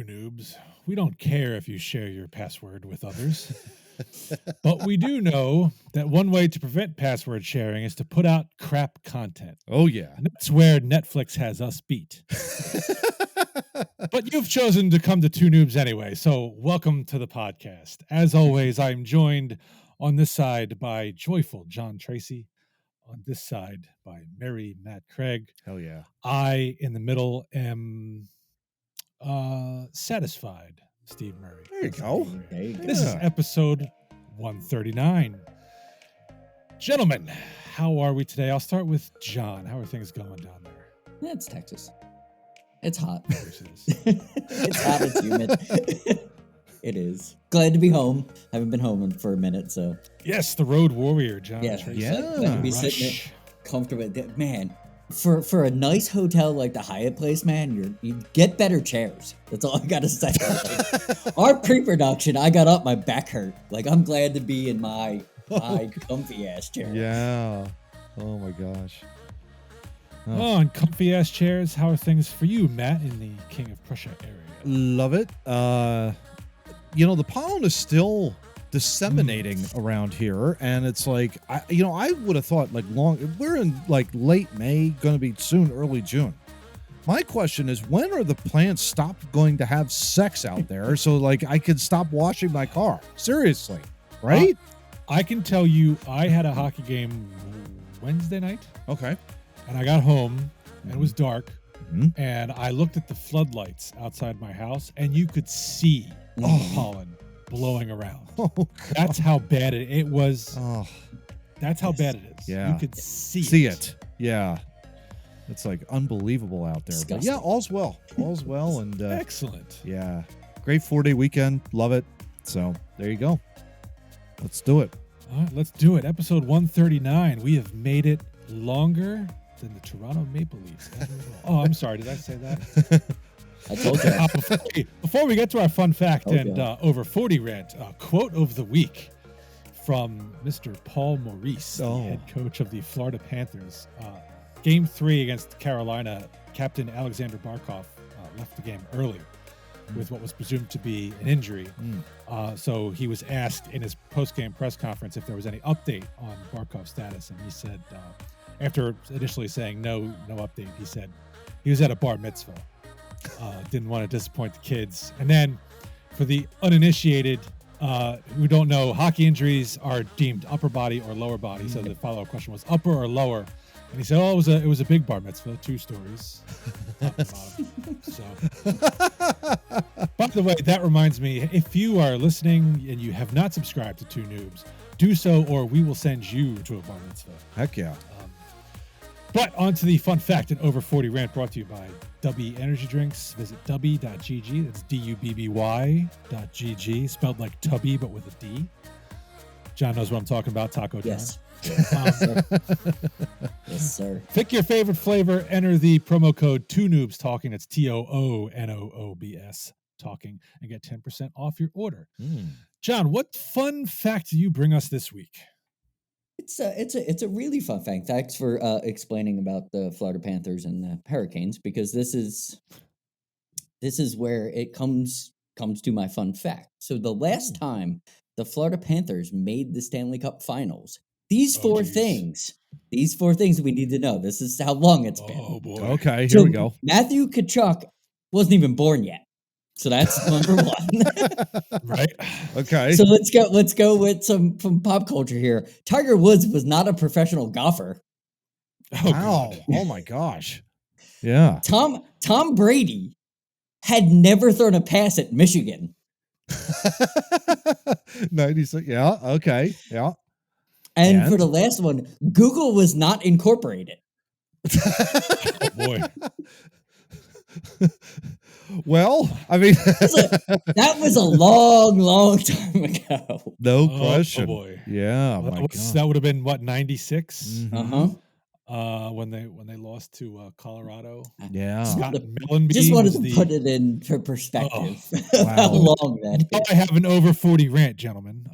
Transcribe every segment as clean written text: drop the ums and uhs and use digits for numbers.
Two Noobs, we don't care if you share your password with others. But we do know that one way to prevent password sharing is to put out crap content. Oh, yeah. And that's where Netflix has us beat. But you've chosen to come to Two Noobs anyway, so welcome to the podcast. As always, I'm joined on this side by joyful John Tracy, on this side by merry Matt Craig. Hell yeah. I, in the middle, am satisfied Steve Murray. There you go. There you go. This is episode 139. Gentlemen, how are we today? I'll start with John. How are things going down there? Yeah, it's Texas. It's hot. Of course it is. It's hot. It's humid. It is. Glad to be home. Haven't been home for a minute, so. Yes, the road warrior, John. Yeah, Tracy. glad to be sitting there comfortable. Man, for a nice hotel like the Hyatt place, man, you get better chairs. That's all I gotta say. Like, our pre-production, I got up, my back hurt. Like, I'm glad to be in my comfy ass chair. Yeah. Oh, my gosh. Oh, and comfy ass chairs. How are things for you, Matt, in the King of Prussia area? Love it. The pollen is still disseminating around here, and it's like, I would have thought we're in like late May, going to be soon early June. My question is, when are the plants stop going to have sex out there so like I could stop washing my car? Seriously, right? I can tell you, I had a hockey game Wednesday night. Okay. And I got home, and it was dark, Mm-hmm. and I looked at the floodlights outside my house, and you could see pollen blowing around. Oh, that's how bad it was. Oh, that's how bad it is. Yeah. You could see it. Yeah. It's like unbelievable out there. But yeah, all's well. All's well. And excellent. Yeah. Great 4-day weekend. Love it. So there you go. Let's do it. All right, let's do it. Episode 139. We have made it longer than the Toronto Maple Leafs. Oh, I'm sorry. Did I say that? I told you. Before we get to our fun fact and over 40 rant, quote of the week from Mr. Paul Maurice, the head coach of the Florida Panthers. Game 3 against Carolina, Captain Alexander Barkov left the game early with what was presumed to be an injury. So he was asked in his post-game press conference if there was any update on Barkov's status, and he said, after initially saying no update, he said he was at a bar mitzvah. Didn't want to disappoint the kids. And then for the uninitiated who don't know, hockey injuries are deemed upper body or lower body. So the follow-up question was upper or lower. And he said, it was a big bar mitzvah, 2 stories. Top and bottom. So, by the way, that reminds me, if you are listening and you have not subscribed to Two Noobs, do so, or we will send you to a bar mitzvah. Heck yeah. But on to the fun fact and over 40 rant brought to you by Dubby Energy Drinks. Visit dubby.gg. That's dubby.gg, spelled like tubby, but with a D. John knows what I'm talking about. Taco John. Yes. Yes, sir. Pick your favorite flavor. Enter the promo code Two Noobs Talking. It's TOONOOBS Talking, and get 10% off your order. John, what fun fact do you bring us this week? It's a really fun fact. Thanks for explaining about the Florida Panthers and the Hurricanes, because this is where it comes to my fun fact. So the last time the Florida Panthers made the Stanley Cup Finals, these four things we need to know. This is how long it's been. Oh boy. Okay, here we go. Matthew Tkachuk wasn't even born yet. So that's number one. Right. Okay. So let's go with some pop culture here. Tiger Woods was not a professional golfer. Wow. Oh my gosh. Yeah. Tom Brady had never thrown a pass at Michigan. 96. Yeah. Okay. Yeah. And for the last one, Google was not incorporated. Oh boy. Well, I mean, that was a long time ago. No question. Oh boy. Yeah. My God. That would have been what, 96? Mhm. When they lost to Colorado. Yeah. Scott Just Mellenby wanted was to put it into perspective. Wow. How long that is. I have an over 40 rant, gentlemen.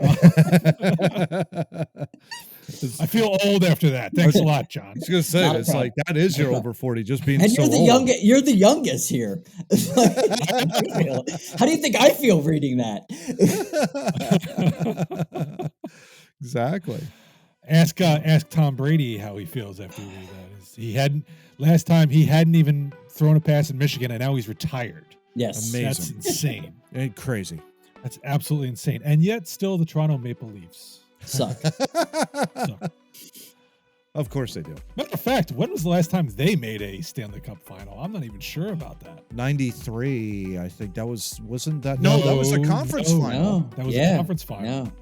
I feel old after that. Thanks a lot, John. I was gonna say Not a it's like problem. that is your over 40, just being And so you're the old. You're the youngest here. How do you think I feel reading that? Exactly. Ask Tom Brady how he feels after he read that. Last time he hadn't even thrown a pass in Michigan, and now he's retired. Yes, Amazing. That's insane. Ain't crazy. That's absolutely insane. And yet, still, the Toronto Maple Leafs suck. suck. Of course they do. Matter of fact, when was the last time they made a Stanley Cup final? I'm not even sure about that. 93, I think that wasn't that? No, that was the conference final. No, that was the conference final. No.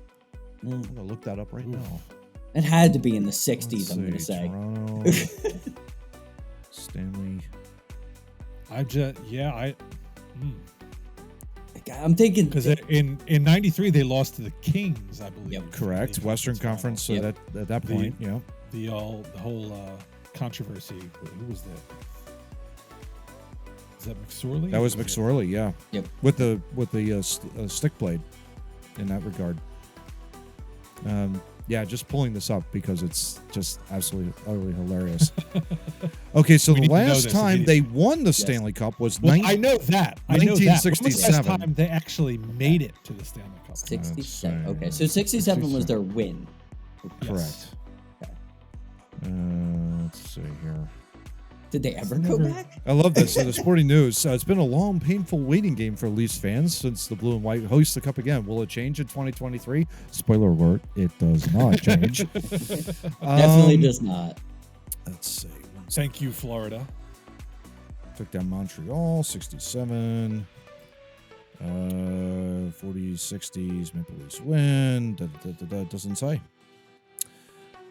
I'm gonna look that up right now. It had to be in the 60s, Let's I'm going to see, say. Toronto Stanley. I'm thinking because in '93 they lost to the Kings, I believe. Yep. Correct. Western Conference. So Yep. that at that point, the whole controversy. Who was that? Is that McSorley? that was McSorley. Yeah. Yep. With the stick blade, in that regard. Yeah, just pulling this up because it's just absolutely utterly hilarious. Okay, so the last time they won the Stanley Cup was I know that. 1967. When was the last time they actually made it to the Stanley Cup? 67. Okay, so 67 was their win. Correct. Yes. Let's see here. Did they ever go back? I love this. So the sporting news. It's been a long, painful waiting game for Leafs fans since the blue and white host the cup again. Will it change in 2023? Spoiler alert, it does not change. Definitely does not. Let's see. Thank you, Florida. Took down Montreal, 67. 40s, 60s, Maple Leafs win. Doesn't say.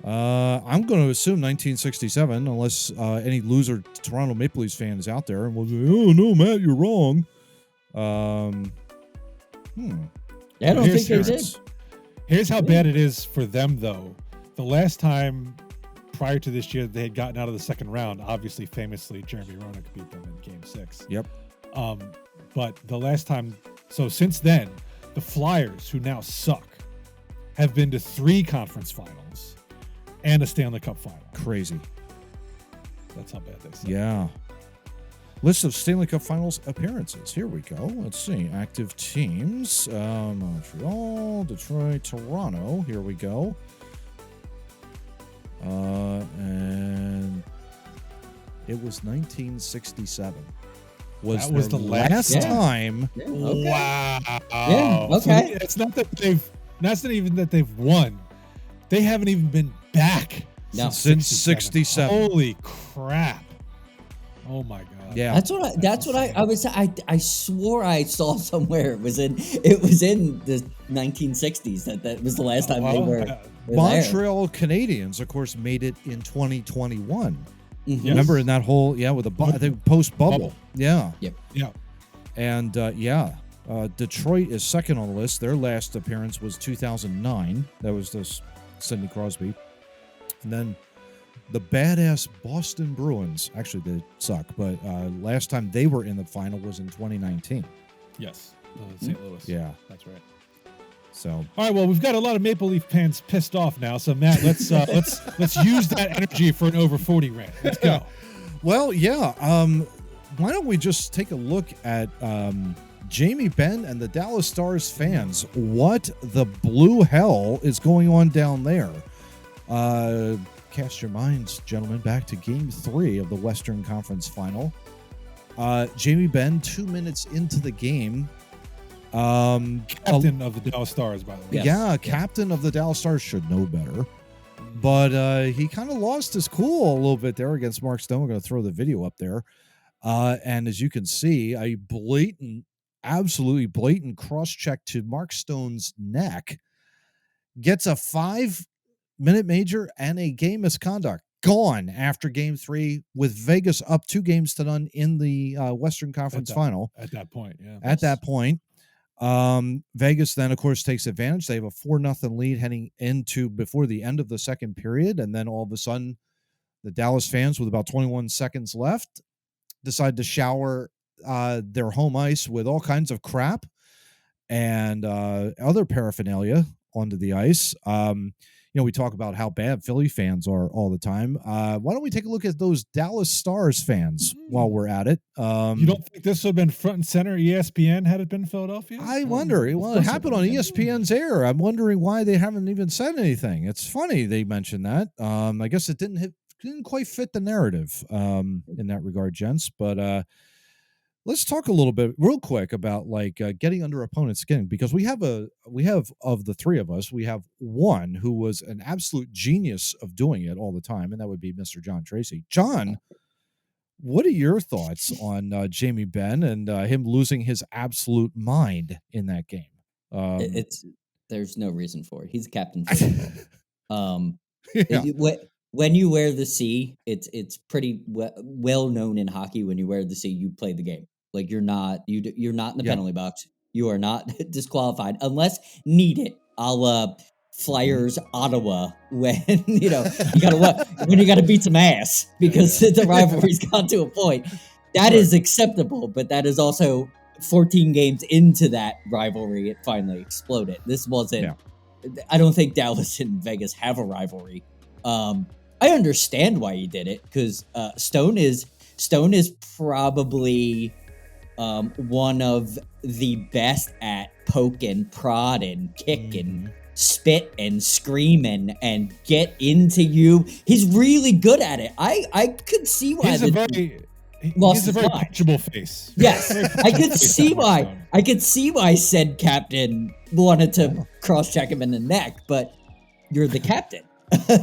I'm going to assume 1967, unless any loser Toronto Maple Leafs fan is out there and will say, "Oh no, Matt, you're wrong." Yeah, I don't think they did. Here's how bad it is for them, though. The last time prior to this year they had gotten out of the second round, obviously, famously, Jeremy Roenick beat them in Game 6. Yep. But the last time, so since then, the Flyers, who now suck, have been to 3 conference finals and a Stanley Cup final. Crazy. That's how bad they suck. Yeah. List of Stanley Cup Finals appearances. Here we go. Let's see. Active teams. Montreal, Detroit, Toronto. Here we go. And it was 1967. That was the last time. Yeah, okay. Wow. Yeah, okay. So it's not that that's not even that they've won. They haven't even been back since 67. Holy crap. Oh my god. Yeah. That's what I was. I swore I saw somewhere it was in the 1960s that was the last time they were Montreal Canadiens, of course, made it in 2021. Mm-hmm. Remember in that whole with I think post bubble. Yeah. Yep. Yeah. And Detroit is second on the list. Their last appearance was 2009. That was this Sidney Crosby. And then the badass Boston Bruins, actually they suck, but last time they were in the final was in 2019. Yes. St. Louis. Yeah. That's right. So all right, well, we've got a lot of Maple Leaf fans pissed off now. So Matt, let's use that energy for an over 40 rant. Let's go. Well, yeah. Why don't we just take a look at Jamie Benn and the Dallas Stars fans? What the blue hell is going on down there? Cast your minds, gentlemen, back to Game 3 of the Western Conference Final. Jamie Benn, 2 minutes into the game. Captain of the Dallas Stars, by the way. Yes. Yeah, captain of the Dallas Stars should know better. But he kind of lost his cool a little bit there against Mark Stone. We're going to throw the video up there. And as you can see, a absolutely blatant cross-check to Mark Stone's neck. Gets a 5-minute major and a game misconduct. Gone after Game 3 with Vegas up 2-0 in the Western Conference Final. At that point, yeah. At that point. Vegas then, of course, takes advantage. They have a 4-0 lead heading into before the end of the second period. And then all of a sudden, the Dallas fans, with about 21 seconds left, decide to shower their home ice with all kinds of crap and other paraphernalia onto the ice. we talk about how bad Philly fans are all the time. Why don't we take a look at those Dallas Stars fans while we're at it? You don't think this would have been front and center ESPN had it been Philadelphia? I wonder. Well, it happened on ESPN's air. I'm wondering why they haven't even said anything. It's funny they mentioned that. I guess it didn't quite fit the narrative in that regard, gents. But let's talk a little bit real quick about getting under opponent's skin, because we have of the three of us, we have one who was an absolute genius of doing it all the time, and that would be Mr. John Tracy. John, what are your thoughts on Jamie Benn and him losing his absolute mind in that game? There's no reason for it. He's captain for the yeah. When you wear the C, it's pretty well known in hockey. When you wear the C, you play the game. Like you're not in the penalty box. You are not disqualified unless needed. A la Flyers Ottawa, when you gotta beat some ass because the rivalry's gone to a point. That is acceptable, but that is also 14 games into that rivalry, it finally exploded. This wasn't. Yeah. I don't think Dallas and Vegas have a rivalry. I understand why he did it, because Stone is probably one of the best at poking, prodding, kicking, spit and screaming and get into you. He's really good at it. I could see why he's a very punchable face. Yes, I could see why. I could see why said captain wanted to cross-check him in the neck, but you're the captain.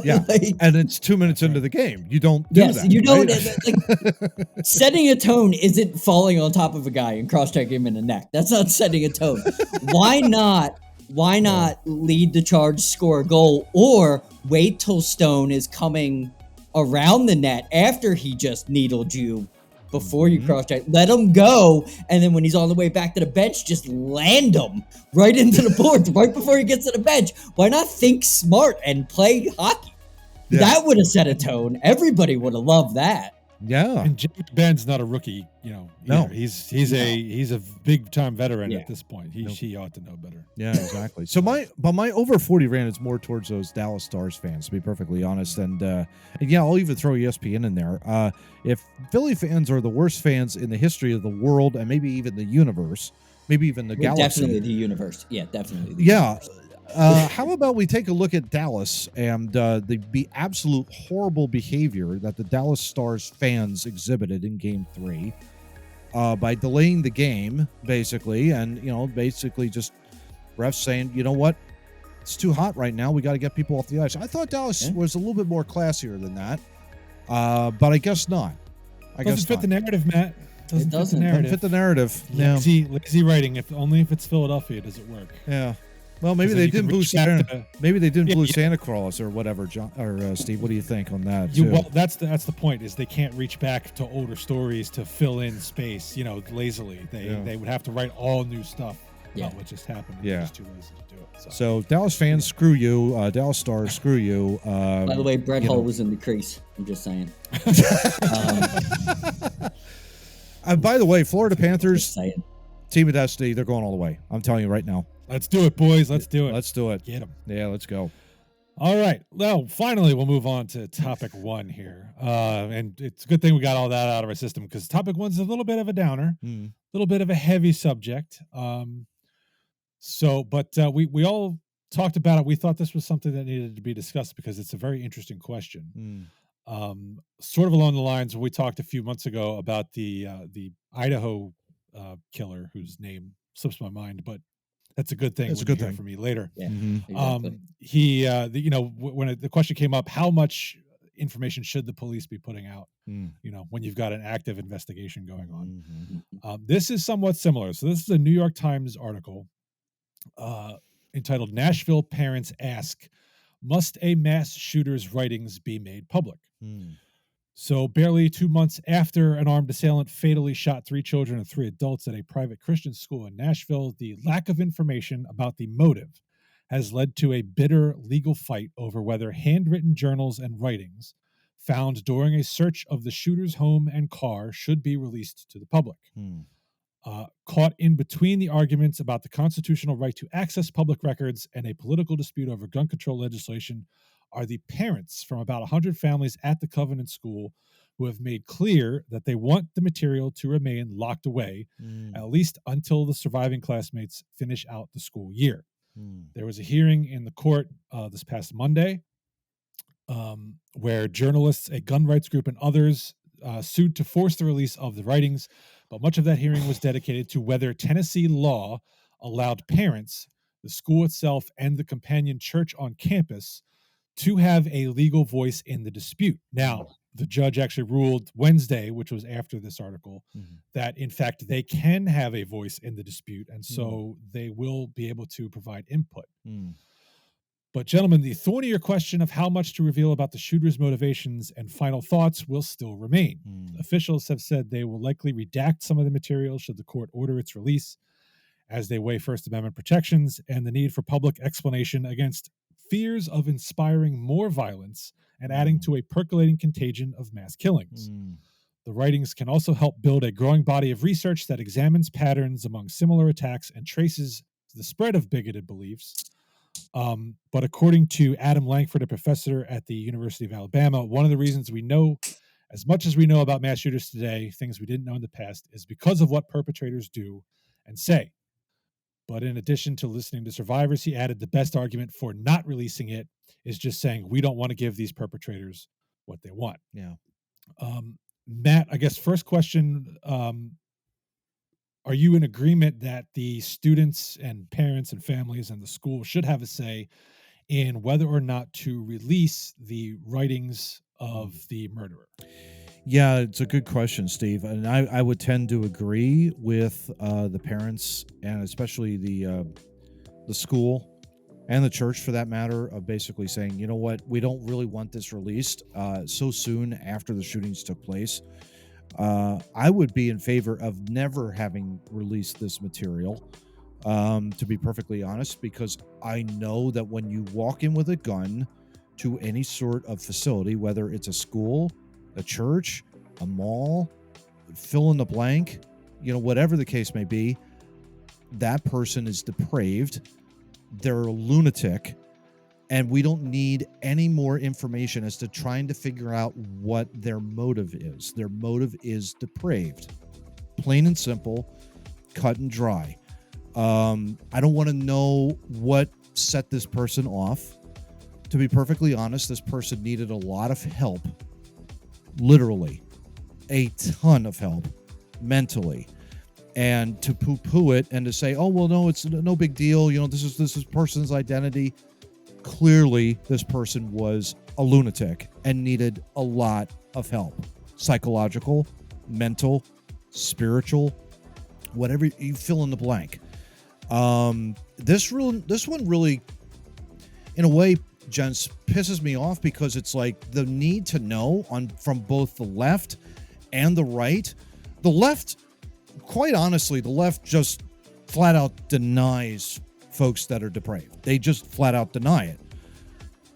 Yeah, and it's 2 minutes into the game. You don't do that. You don't. Like, setting a tone isn't falling on top of a guy and cross-checking him in the neck. That's not setting a tone. Why not lead the charge, score a goal, or wait till Stone is coming around the net after he just needled you before you cross-check. Let him go, and then when he's on the way back to the bench, just land him right into the boards right before he gets to the bench. Why not think smart and play hockey? Yeah. That would have set a tone. Everybody would have loved that. Yeah. And Jamie Benn's not a rookie, No. He's a big time veteran at this point. He ought to know better. Yeah, exactly. So my over 40 rant is more towards those Dallas Stars fans, to be perfectly honest. And yeah, I'll even throw ESPN in there. If Philly fans are the worst fans in the history of the world and maybe even the universe, maybe even the galaxy. Definitely the universe. Yeah, definitely. The universe. Yeah. How about we take a look at Dallas and the absolute horrible behavior that the Dallas Stars fans exhibited in Game 3 by delaying the game, basically, and basically just refs saying, you know what, it's too hot right now. We got to get people off the ice. I thought Dallas was a little bit more classier than that, but I guess not. Doesn't fit the narrative, Matt. It doesn't fit the narrative. Lazy writing. If it's Philadelphia, does it work? Yeah. Well, maybe they didn't boo Santa. Maybe they didn't boo Santa Claus or whatever. John or Steve, what do you think on that? Well, that's the point. Is they can't reach back to older stories to fill in space. Lazily. They would have to write all new stuff about what just happened. Yeah, just too lazy to do it. So Dallas fans, screw you. Dallas Stars, screw you. By the way, Brett Hull was in the crease. I'm just saying. By the way, Florida Panthers, Team of Destiny, they're going all the way. I'm telling you right now. Let's do it, boys. Let's do it. Let's do it. Get them. Yeah, let's go. All right. Well, finally, we'll move on to topic 1 here. And it's a good thing we got all that out of our system, because topic 1's a little bit of a downer, a little bit of a heavy subject. But we all talked about it. We thought this was something that needed to be discussed because it's a very interesting question. Sort of along the lines we talked a few months ago about the Idaho killer whose name slips my mind, but that's a good thing. That's a good thing for me later. Yeah, exactly. When the question came up, how much information should the police be putting out? When you've got an active investigation going on. This is somewhat similar. So this is a New York Times article entitled "Nashville Parents Ask, Must a Mass Shooter's Writings Be Made Public?" So barely 2 months after an armed assailant fatally shot 3 children and 3 adults at a private Christian school in Nashville, the lack of information about the motive has led to a bitter legal fight over whether handwritten journals and writings found during a search of the shooter's home and car should be released to the public. caught in between the arguments about the constitutional right to access public records and a political dispute over gun control legislation are the parents from about 100 families at the Covenant School who have made clear that they want the material to remain locked away, at least until the surviving classmates finish out the school year. There was a hearing in the court this past Monday where journalists, a gun rights group, and others sued to force the release of the writings, but much of that hearing was dedicated to whether Tennessee law allowed parents, the school itself, and the companion church on campus to have a legal voice in the dispute. Now, the judge actually ruled Wednesday, which was after this article, that in fact they can have a voice in the dispute, and so they will be able to provide input. But gentlemen, the thornier question of how much to reveal about the shooter's motivations and final thoughts will still remain. Officials have said they will likely redact some of the material should the court order its release, as they weigh First Amendment protections and the need for public explanation against fears of inspiring more violence and adding to a percolating contagion of mass killings. The writings can also help build a growing body of research that examines patterns among similar attacks and traces the spread of bigoted beliefs. But according to Adam Langford, a professor at the University of Alabama, one of the reasons we know as much as we know about mass shooters today, things we didn't know in the past, is because of what perpetrators do and say. But in addition to listening to survivors, he added the best argument for not releasing it is just saying we don't want to give these perpetrators what they want. Yeah. Matt, I guess first question, are you in agreement that the students and parents and families and the school should have a say in whether or not to release the writings of the murderer? Yeah, it's a good question, Steve. And I would tend to agree with the parents and especially the school and the church, for that matter, of basically saying, you know what, we don't really want this released so soon after the shootings took place. I would be in favor of never having released this material, to be perfectly honest, because I know that when you walk in with a gun to any sort of facility, whether it's a school, a church, a mall, fill in the blank, whatever the case may be, that person is depraved. They're a lunatic. And we don't need any more information as to trying to figure out what their motive is. Their motive is depraved. Plain and simple, cut and dry. I don't want to know what set this person off. To be perfectly honest, this person needed a lot of help. Literally. A ton of help. Mentally. And to poo-poo it and to say, oh, well, no, it's no big deal. This is person's identity. Clearly, this person was a lunatic and needed a lot of help. Psychological, mental, spiritual, whatever you fill in the blank. This one really, in a way, gents, pisses me off because it's like the need to know from both the left and the right. The left, quite honestly, the left just flat out denies folks that are depraved. They just flat out deny it.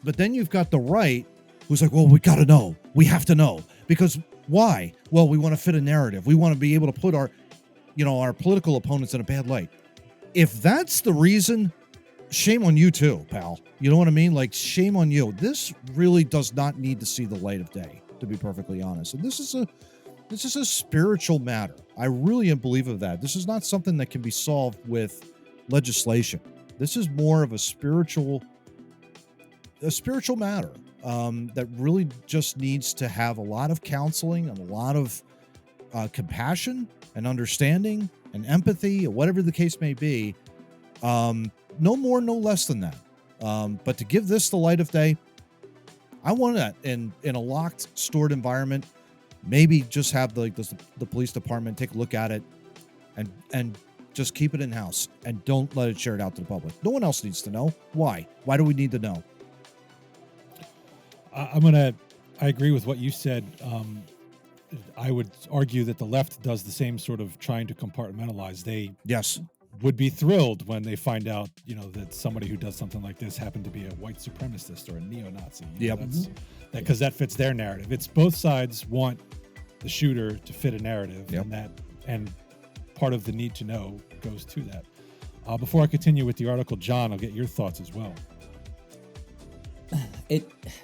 But then you've got the right who's like, well, we got to know. We have to know. Because why? Well, we want to fit a narrative. We want to be able to put our political opponents in a bad light. If that's the reason, shame on you too, pal. You know what I mean? Like, shame on you. This really does not need to see the light of day, to be perfectly honest. And this is a spiritual matter. I really believe of that. This is not something that can be solved with legislation. This is more of a spiritual matter that really just needs to have a lot of counseling and a lot of compassion and understanding and empathy, or whatever the case may be. No more, no less than that. But to give this the light of day, I want that in a locked, stored environment. Maybe just have the police department take a look at it and just keep it in-house and don't let it share it out to the public. No one else needs to know. Why? Why do we need to know? I agree with what you said. I would argue that the left does the same sort of trying to compartmentalize. They would be thrilled when they find out, that somebody who does something like this happened to be a white supremacist or a neo-Nazi. Because that fits their narrative. It's both sides want the shooter to fit a narrative, and part of the need to know goes to that. Before I continue with the article, John, I'll get your thoughts as well.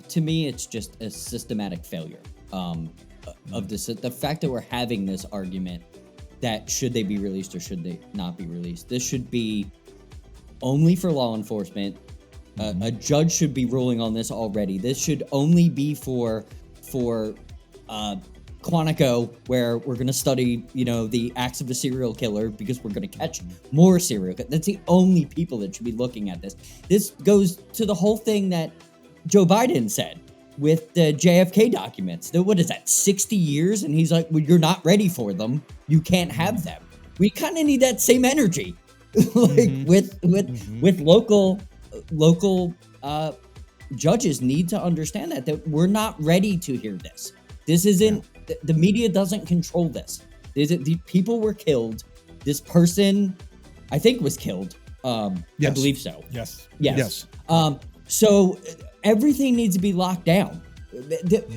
To me, it's just a systematic failure of this. The fact that we're having this argument that should they be released or should they not be released. This should be only for law enforcement. A judge should be ruling on this already. This should only be for Quantico, where we're going to study, the acts of a serial killer because we're going to catch more serial killers. That's the only people that should be looking at this. This goes to the whole thing that Joe Biden said with the JFK documents. What is that, 60 years? And he's like, well, you're not ready for them. You can't have them. We kind of need that same energy, with local judges need to understand that we're not ready to hear this. This isn't, the media doesn't control this. The people were killed. This person, I think, was killed. Yes. I believe so. Yes. So everything needs to be locked down.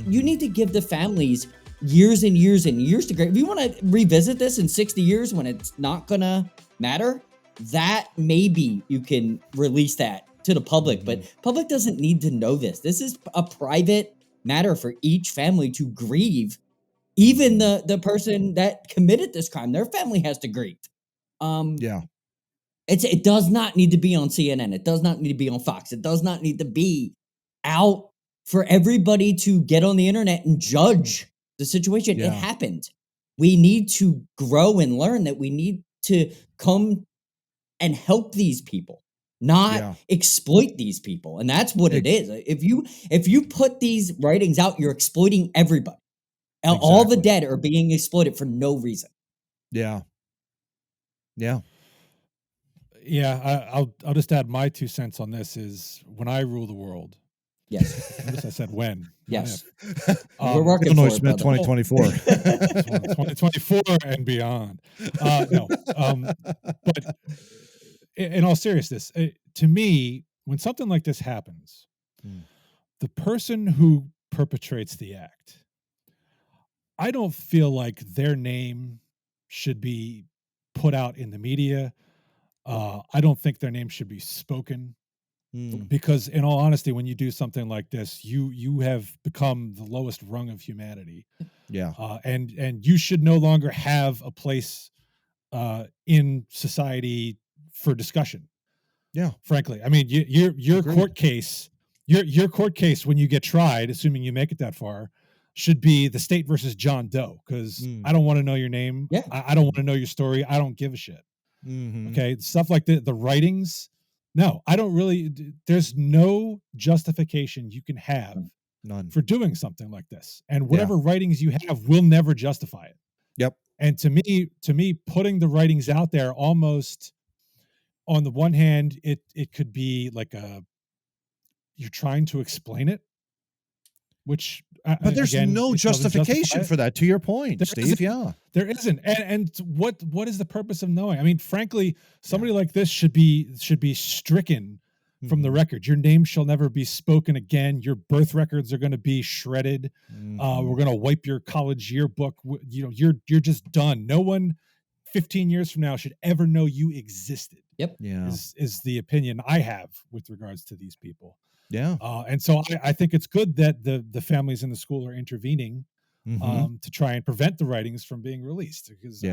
You need to give the families years and years and years to grieve. If you want to revisit this in 60 years when it's not going to matter, that maybe you can release that to the public. But public doesn't need to know this. This is a private matter for each family to grieve. Even the person that committed this crime, their family has to grieve. It does not need to be on CNN. It does not need to be on Fox. It does not need to be out for everybody to get on the internet and judge the situation. It happened. We need to grow and learn that we need to come and help these people, not exploit these people. And that's what it is. If you put these writings out, you're exploiting everybody. Exactly. All the dead are being exploited for no reason. I'll just add my 2 cents on this. Is when I rule the world. Yes. Notice I said when. Yes. We're working Illinois for it, Smith 2024. 2024 and beyond. But in all seriousness, to me, when something like this happens, the person who perpetrates the act, I don't feel like their name should be put out in the media. I don't think their name should be spoken. Because in all honesty, when you do something like this, you have become the lowest rung of humanity. And you should no longer have a place in society for discussion. Frankly, I mean, your court case, your court case when you get tried, assuming you make it that far, should be the state versus John Doe. Because I don't want to know your name. I don't want to know your story. I don't give a shit. Okay, stuff like the writings. No, I don't really. There's no justification you can have for doing something like this, and whatever writings you have will never justify it. And to me, putting the writings out there, almost on the one hand, it could be like you're trying to explain it, which but there's no justification for that. To your point, Steve, there isn't. And what is the purpose of knowing? I mean, frankly, somebody like this should be stricken from the record. Your name shall never be spoken again. Your birth records are going to be shredded. We're going to wipe your college yearbook. You're just done. No one 15 years from now should ever know you existed. Is the opinion I have with regards to these people. And so I think it's good that the families in the school are intervening to try and prevent the writings from being released. Because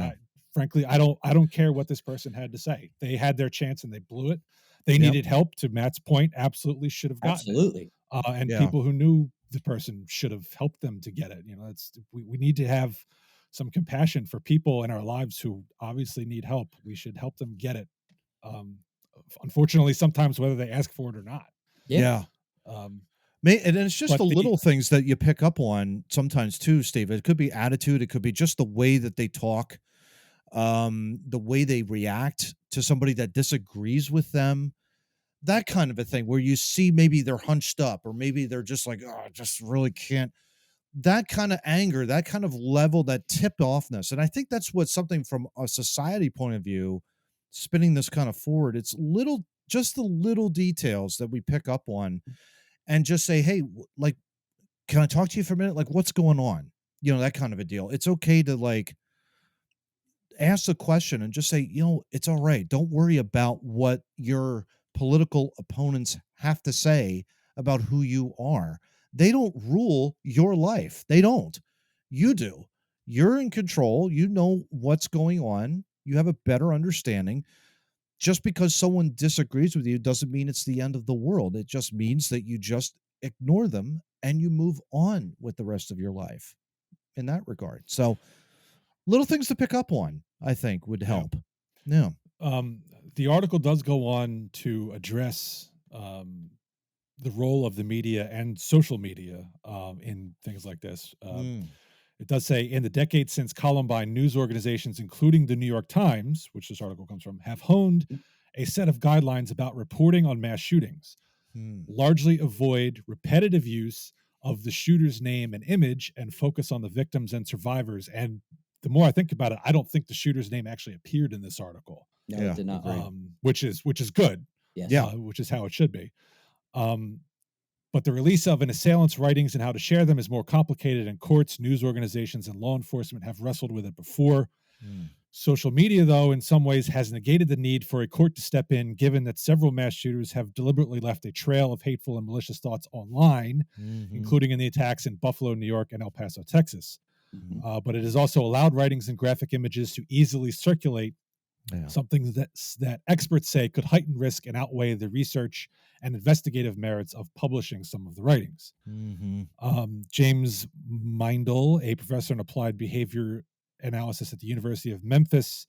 frankly, I don't care what this person had to say. They had their chance and they blew it. They needed help. To Matt's point, absolutely should have gotten it. And people who knew the person should have helped them to get it. We need to have some compassion for people in our lives who obviously need help. We should help them get it. Unfortunately, sometimes whether they ask for it or not. And it's just the little things that you pick up on sometimes too, Steve. It could be attitude. It could be just the way that they talk, the way they react to somebody that disagrees with them, that kind of a thing where you see maybe they're hunched up or maybe they're just like, oh, I just really can't. That kind of anger, that kind of level, that tip offness. And I think that's what something from a society point of view, spinning this kind of forward, it's just the little details that we pick up on and just say, hey, like, can I talk to you for a minute? Like, what's going on? That kind of a deal. It's okay to ask the question and just say, it's all right. Don't worry about what your political opponents have to say about who you are. They don't rule your life. They don't. You do. You're in control. You know what's going on. You have a better understanding. Just because someone disagrees with you doesn't mean it's the end of the world. It just means that you just ignore them and you move on with the rest of your life in that regard. So little things to pick up on, I think, would help. Yeah. The article does go on to address the role of the media and social media in things like this. It does say, in the decades since Columbine, news organizations, including the New York Times, which this article comes from, have honed a set of guidelines about reporting on mass shootings. Largely avoid repetitive use of the shooter's name and image and focus on the victims and survivors. And the more I think about it, I don't think the shooter's name actually appeared in this article. No, it did not. Which is good. Yes. Which is how it should be. But the release of an assailant's writings and how to share them is more complicated, and courts, news organizations, and law enforcement have wrestled with it before. Social media, though, in some ways has negated the need for a court to step in, given that several mass shooters have deliberately left a trail of hateful and malicious thoughts online, including in the attacks in Buffalo, New York, and El Paso, Texas. But it has also allowed writings and graphic images to easily circulate, something that experts say could heighten risk and outweigh the research and investigative merits of publishing some of the writings. James Meindl, a professor in applied behavior analysis at the University of Memphis,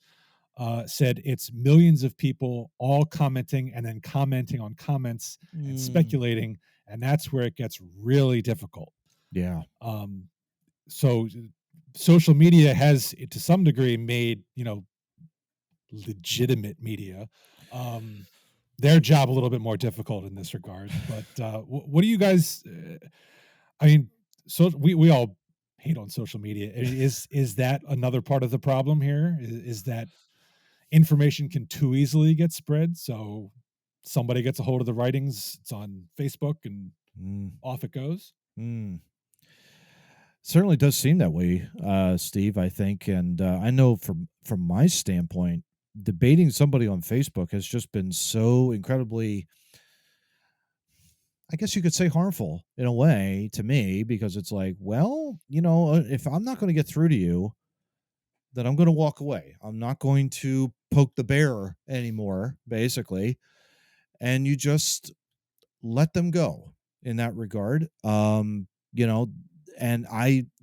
said it's millions of people all commenting and then commenting on comments and speculating, and that's where it gets really difficult. So social media has, to some degree, made legitimate media their job a little bit more difficult in this regard. But what do you guys so we all hate on social media. Is that another part of the problem here? Is that information can too easily get spread? So somebody gets a hold of the writings, it's on Facebook, and off it goes. Certainly does seem that way, Steve, I think. And I know from my standpoint, debating somebody on Facebook has just been so incredibly, I guess you could say, harmful in a way to me, because it's like, well, if I'm not going to get through to you, then I'm going to walk away. I'm not going to poke the bear anymore, basically. And you just let them go in that regard. And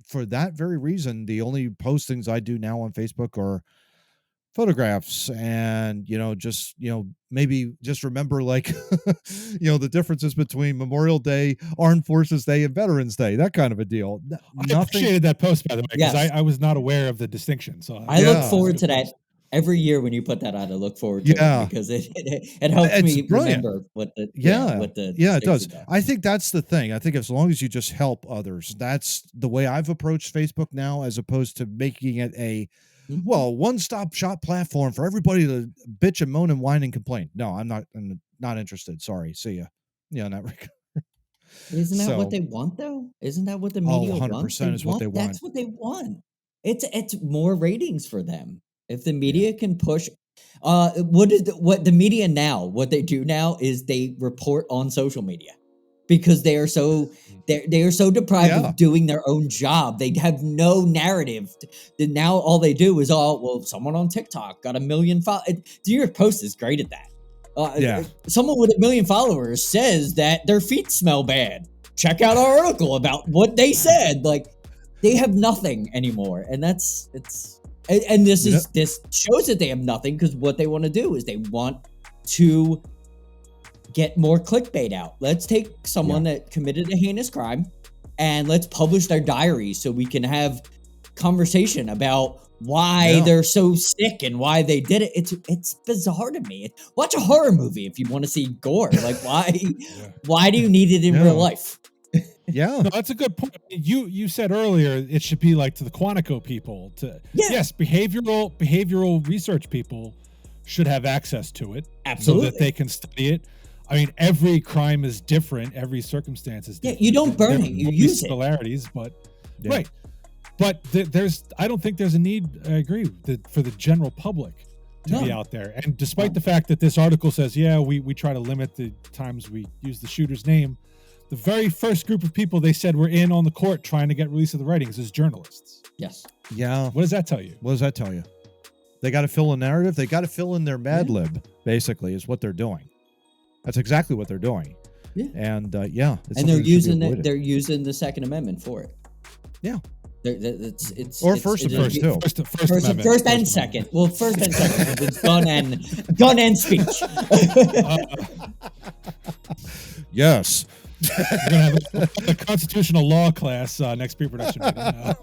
for that very reason, the only postings I do now on Facebook are photographs and, maybe just remember, like, the differences between Memorial Day, Armed Forces Day, and Veterans Day, that kind of a deal. I appreciated that post, by the way, because I was not aware of the distinction. So I look forward to that. Every year when you put that out, I look forward to it because it helps me remember what the it does. I think that's the thing. I think as long as you just help others, that's the way I've approached Facebook now, as opposed to making it a one-stop shop platform for everybody to bitch and moan and whine and complain. No, I'm not interested. Sorry. See ya. In that regard. Isn't that what they want, though? Isn't that what the media 100% wants? is what they want. That's what they want. It's more ratings for them. If the media can push, what the media now, what they do now is they report on social media, because they are so deprived of doing their own job. They have no narrative. Now all they do is someone on TikTok got 1 million followers. New York Post is great at that. Someone with 1 million followers says that their feet smell bad. Check out our article about what they said. Like, they have nothing anymore, and this shows that they have nothing, because what they want to do is they want to get more clickbait out. Let's take someone that committed a heinous crime and let's publish their diaries so we can have conversation about why they're so sick and why they did it. It's bizarre to me. Watch a horror movie if you want to see gore. Like, why do you need it in real life? No, that's a good point. You said earlier it should be like to the Quantico people. Yes, behavioral research people should have access to it, absolutely, so that they can study it. I mean, every crime is different, every circumstance is different. You don't burn it, you use similarities, but right. But I don't think there's a need. I agree for the general public to be out there. And despite the fact that this article says, we try to limit the times we use the shooter's name, the very first group of people they said were in on the court trying to get release of the writings is journalists. Yes. Yeah. What does that tell you? They got to fill a narrative. They got to fill in their Mad Lib, basically, is what they're doing. That's exactly what they're doing. Yeah. And and they're using the Second Amendment for it. Yeah. First and second. Well, first and second. It's gun and speech. Yes. We're gonna have a constitutional law class next pre-production meeting.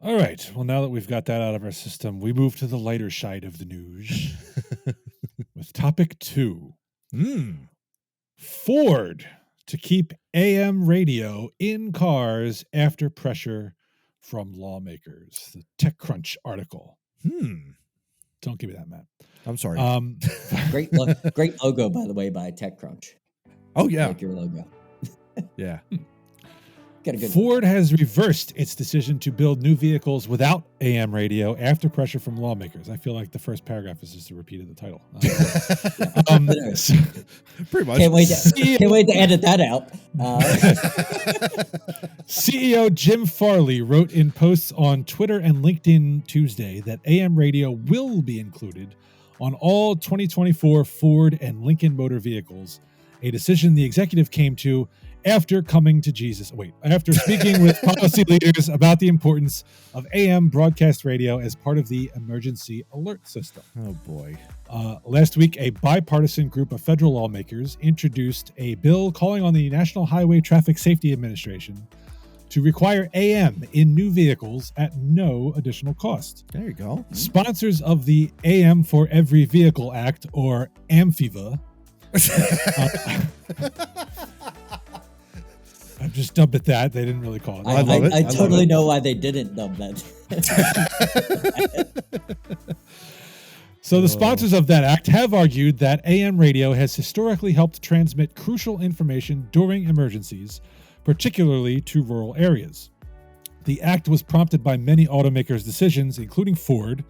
All right. Well, now that we've got that out of our system, we move to the lighter side of the news with topic 2. Ford to keep AM radio in cars after pressure from lawmakers. The TechCrunch article. Don't give me that, Matt. I'm sorry. Great logo, by the way, by TechCrunch. Oh, yeah. I like your logo. Yeah. Ford has reversed its decision to build new vehicles without AM radio after pressure from lawmakers. I feel like the first paragraph is just a repeat of the title. Pretty much. Can't wait to edit that out. CEO Jim Farley wrote in posts on Twitter and LinkedIn Tuesday that AM radio will be included on all 2024 Ford and Lincoln motor vehicles, a decision the executive came to after speaking with policy leaders about the importance of AM broadcast radio as part of the emergency alert system. Oh, boy. Last week, a bipartisan group of federal lawmakers introduced a bill calling on the National Highway Traffic Safety Administration to require AM in new vehicles at no additional cost. There you go. Sponsors of the AM for Every Vehicle Act, or AMFIVA, I'm just dubbed at that. They didn't really call it. I love it. I totally know why they didn't dub that. So the sponsors of that act have argued that AM radio has historically helped transmit crucial information during emergencies, particularly to rural areas. The act was prompted by many automakers' decisions, including Ford,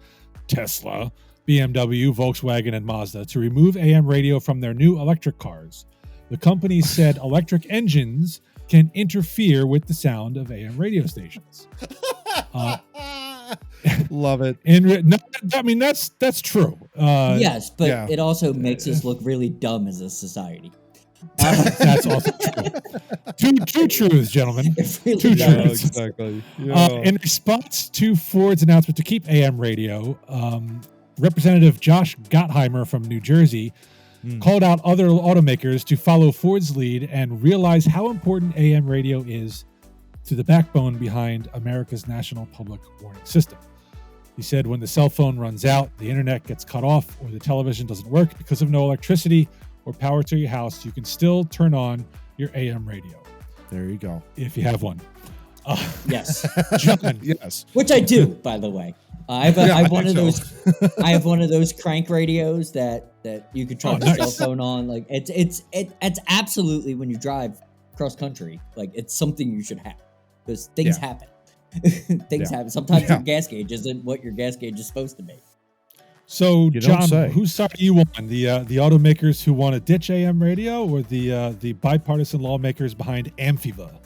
Tesla, BMW, Volkswagen, and Mazda, to remove AM radio from their new electric cars. The companies said electric engines can interfere with the sound of AM radio stations. Love it. That's true. Yes, but it also makes us look really dumb as a society. That's also true. Two truths, gentlemen. Really Two does. truths. Exactly. Yeah. In response to Ford's announcement to keep AM radio, Representative Josh Gottheimer from New Jersey called out other automakers to follow Ford's lead and realize how important AM radio is to the backbone behind America's national public warning system. He said when the cell phone runs out, the internet gets cut off, or the television doesn't work because of no electricity or power to your house, you can still turn on your AM radio. There you go. If you have one. Yes. John. Yes. Which I do, by the way. I have one of those crank radios that you could charge your cell phone on. Like it's absolutely, when you drive cross country, like it's something you should have, because things happen. Things happen. Sometimes your gas gauge isn't what your gas gauge is supposed to be. So, John, whose side are you on? The automakers who want to ditch AM radio, or the bipartisan lawmakers behind AMFIVA?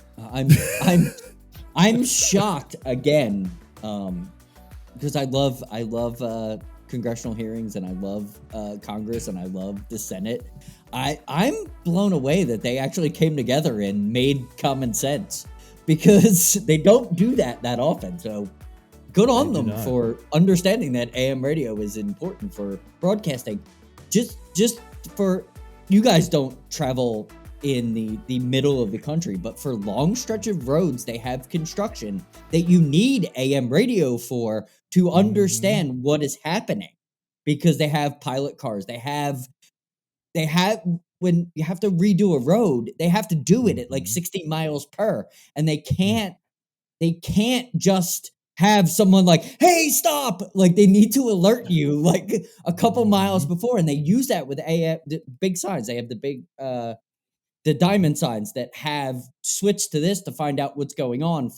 I'm shocked again. Because I love congressional hearings, and I love Congress, and I love the Senate. I'm blown away that they actually came together and made common sense, because they don't do that often. So good on them for understanding that AM radio is important for broadcasting. Just for, you guys don't travel in the middle of the country, but for long stretch of roads, they have construction that you need AM radio for to understand what is happening, because they have pilot cars. They have when you have to redo a road, they have to do it at like 60 miles per, and they can't just have someone like, hey, stop. Like they need to alert you like a couple miles before. And they use that with the big signs. They have the big, the diamond signs that have switched to this to find out what's going on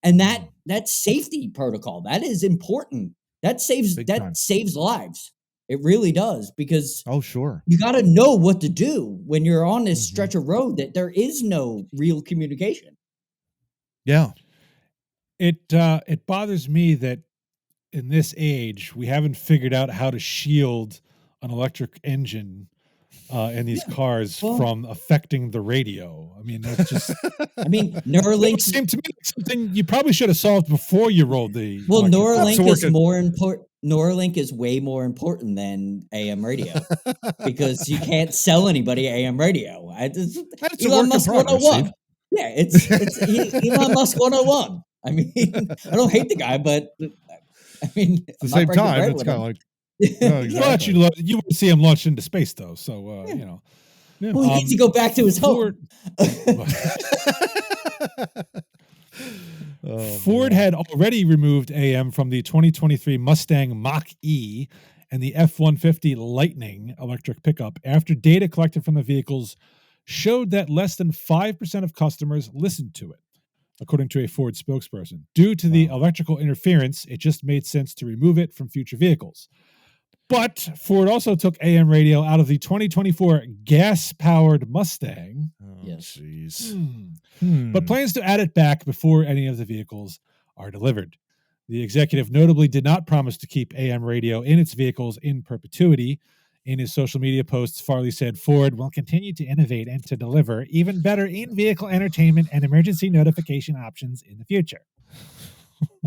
and that's safety protocol. That is important. That saves lives. It really does, because sure, you got to know what to do when you're on this stretch of road that there is no real communication. Yeah. It bothers me that in this age we haven't figured out how to shield an electric engine in these cars from affecting the radio. I mean, that's just. I mean, Neuralink seemed to me like something you probably should have solved before you rolled the. Well, Neuralink is more important. Neuralink is way more important than AM radio because you can't sell anybody AM radio. That's Elon Musk 101. Yeah, it's Elon Musk 101. I mean, I don't hate the guy, but I mean, at the same time, it's kind of like. No, exactly. Well, you wouldn't see him launched into space, though. So, you know. Yeah. Well, he needs to go back to his home. Ford had already removed AM from the 2023 Mustang Mach-E and the F-150 Lightning electric pickup after data collected from the vehicles showed that less than 5% of customers listened to it, according to a Ford spokesperson. Due to the electrical interference, it just made sense to remove it from future vehicles. But Ford also took AM radio out of the 2024 gas-powered Mustang. Yes. Jeez. But plans to add it back before any of the vehicles are delivered. The executive notably did not promise to keep AM radio in its vehicles in perpetuity. In his social media posts, Farley said Ford will continue to innovate and to deliver even better in-vehicle entertainment and emergency notification options in the future.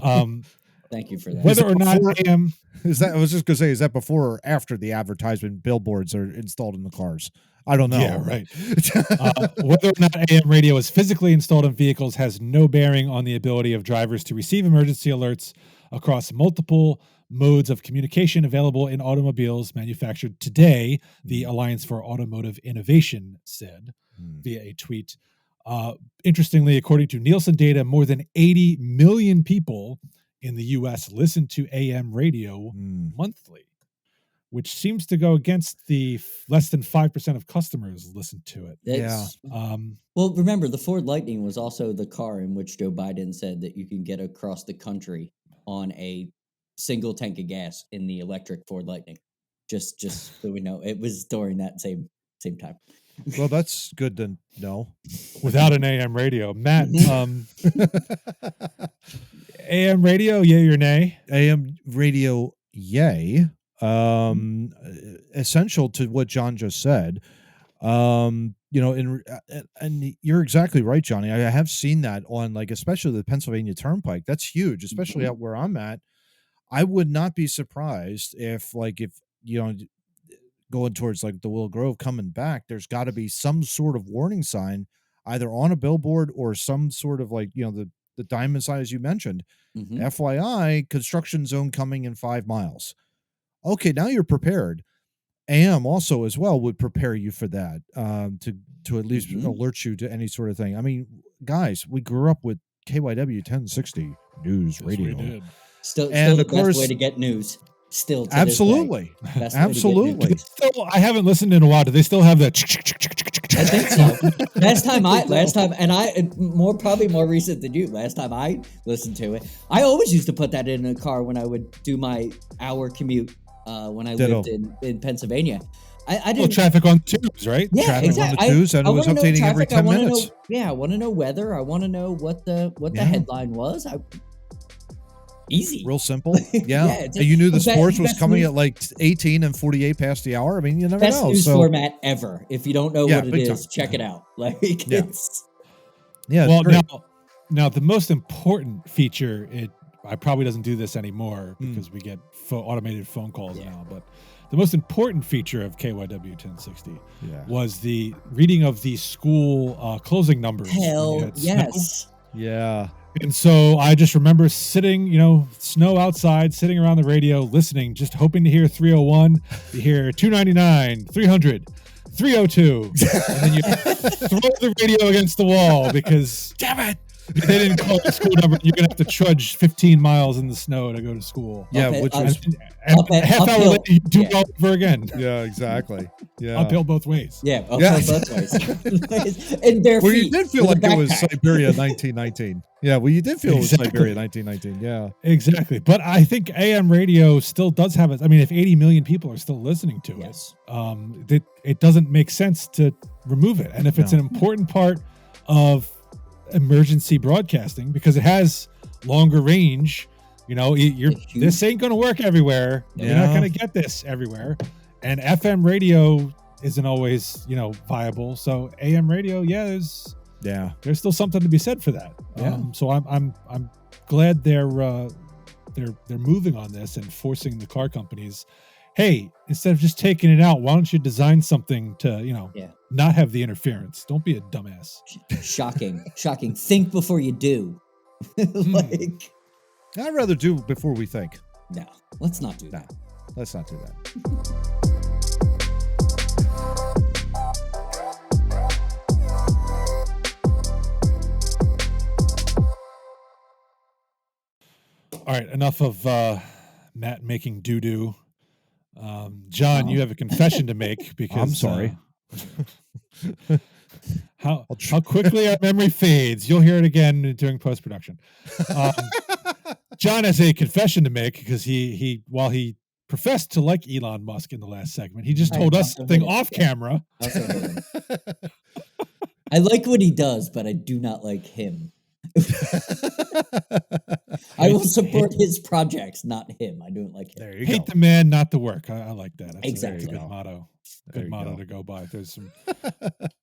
Thank you for that. Whether or not AM... I was just going to say, is that before or after the advertisement billboards are installed in the cars? I don't know. Yeah, right. Whether or not AM radio is physically installed in vehicles has no bearing on the ability of drivers to receive emergency alerts across multiple modes of communication available in automobiles manufactured today, the Alliance for Automotive Innovation said via a tweet. Interestingly, according to Nielsen data, more than 80 million people in the U.S. listen to AM radio monthly, which seems to go against the less than 5% of customers listen to it. Well, remember, the Ford Lightning was also the car in which Joe Biden said that you can get across the country on a single tank of gas in the electric Ford Lightning. Just so we know, it was during that same time. Well, that's good to know. Without an AM radio. Matt, AM radio, yay or nay? AM radio, yay. Essential to what John just said. And you're exactly right, Johnny. I have seen that on, like, especially the Pennsylvania Turnpike. That's huge, especially out where I'm at. I would not be surprised if going towards like the Willow Grove coming back, there's got to be some sort of warning sign either on a billboard or some sort of like, the diamond sign, as you mentioned. FYI, construction zone coming in 5 miles. Okay, now you're prepared. AM also as well would prepare you for that, to at least alert you to any sort of thing. I mean, guys, we grew up with KYW 1060 news radio. We did. Still the best way to get news. Still to absolutely. Absolutely. I haven't listened in a while. Do they still have that? I think so. Last time, and I probably more recent than you. Last time I listened to it, I always used to put that in a car when I would do my hour commute when I lived in Pennsylvania. I didn't traffic on tubes, right? Yeah, traffic exactly. on the tubes, and it was updating every 10 minutes. I want to know weather. I want to know what the headline was. Easy. Real simple. Yeah. And you knew the sports was coming at like 18 and 48 past the hour. I mean, you never know. Best news format ever. If you don't know what it is, check it out. Like, it's... Yeah. Well, now the most important feature, I probably doesn't do this anymore because we get automated phone calls now, but the most important feature of KYW 1060 was the reading of the school closing numbers. Hell yes. Yeah. And so I just remember sitting, snow outside, sitting around the radio, listening, just hoping to hear 301, to hear 299, 300, 302. And then you throw the radio against the wall because, damn it, They didn't call the school number. You're gonna have to trudge 15 miles in the snow to go to school. Yeah, Okay, which up- was And half hour uphill. later, you do Yeah. it all over again. yeah, exactly. Yeah. Uphill both ways. Yeah, Yeah. both ways. In bare Well, feet. you did feel with a like it was backpack. Siberia 1919. Yeah, well, you did feel Exactly. it was Siberia 1919. Yeah. Exactly. But I think AM radio still does have it. I mean, if 80 million people are still listening to Yes. it doesn't make sense to remove it. And if it's No. an important part of emergency broadcasting, because it has longer range, this ain't going to work everywhere. You're not Yeah. going to get this everywhere. And FM radio isn't always, viable. So AM radio, there's still something to be said for that. Yeah. So I'm glad they're moving on this and forcing the car companies. Hey, instead of just taking it out, why don't you design something to, not have the interference? Don't be a dumbass. Shocking. Think before you do. Like, I'd rather do before we think. no, let's not do that. Let's not do that. All right, enough of Matt making doo-doo. John, you have a confession to make because I'm sorry. How quickly our memory fades. You'll hear it again during post-production. John has a confession to make because while he professed to like Elon Musk in the last segment, he just told us something off camera. I like what he does, but I do not like him. I will support his projects, not him. I don't like him. There you Hate go. the man, not the work. I like that. That's Exactly. a good motto. There Good you motto go. to go by.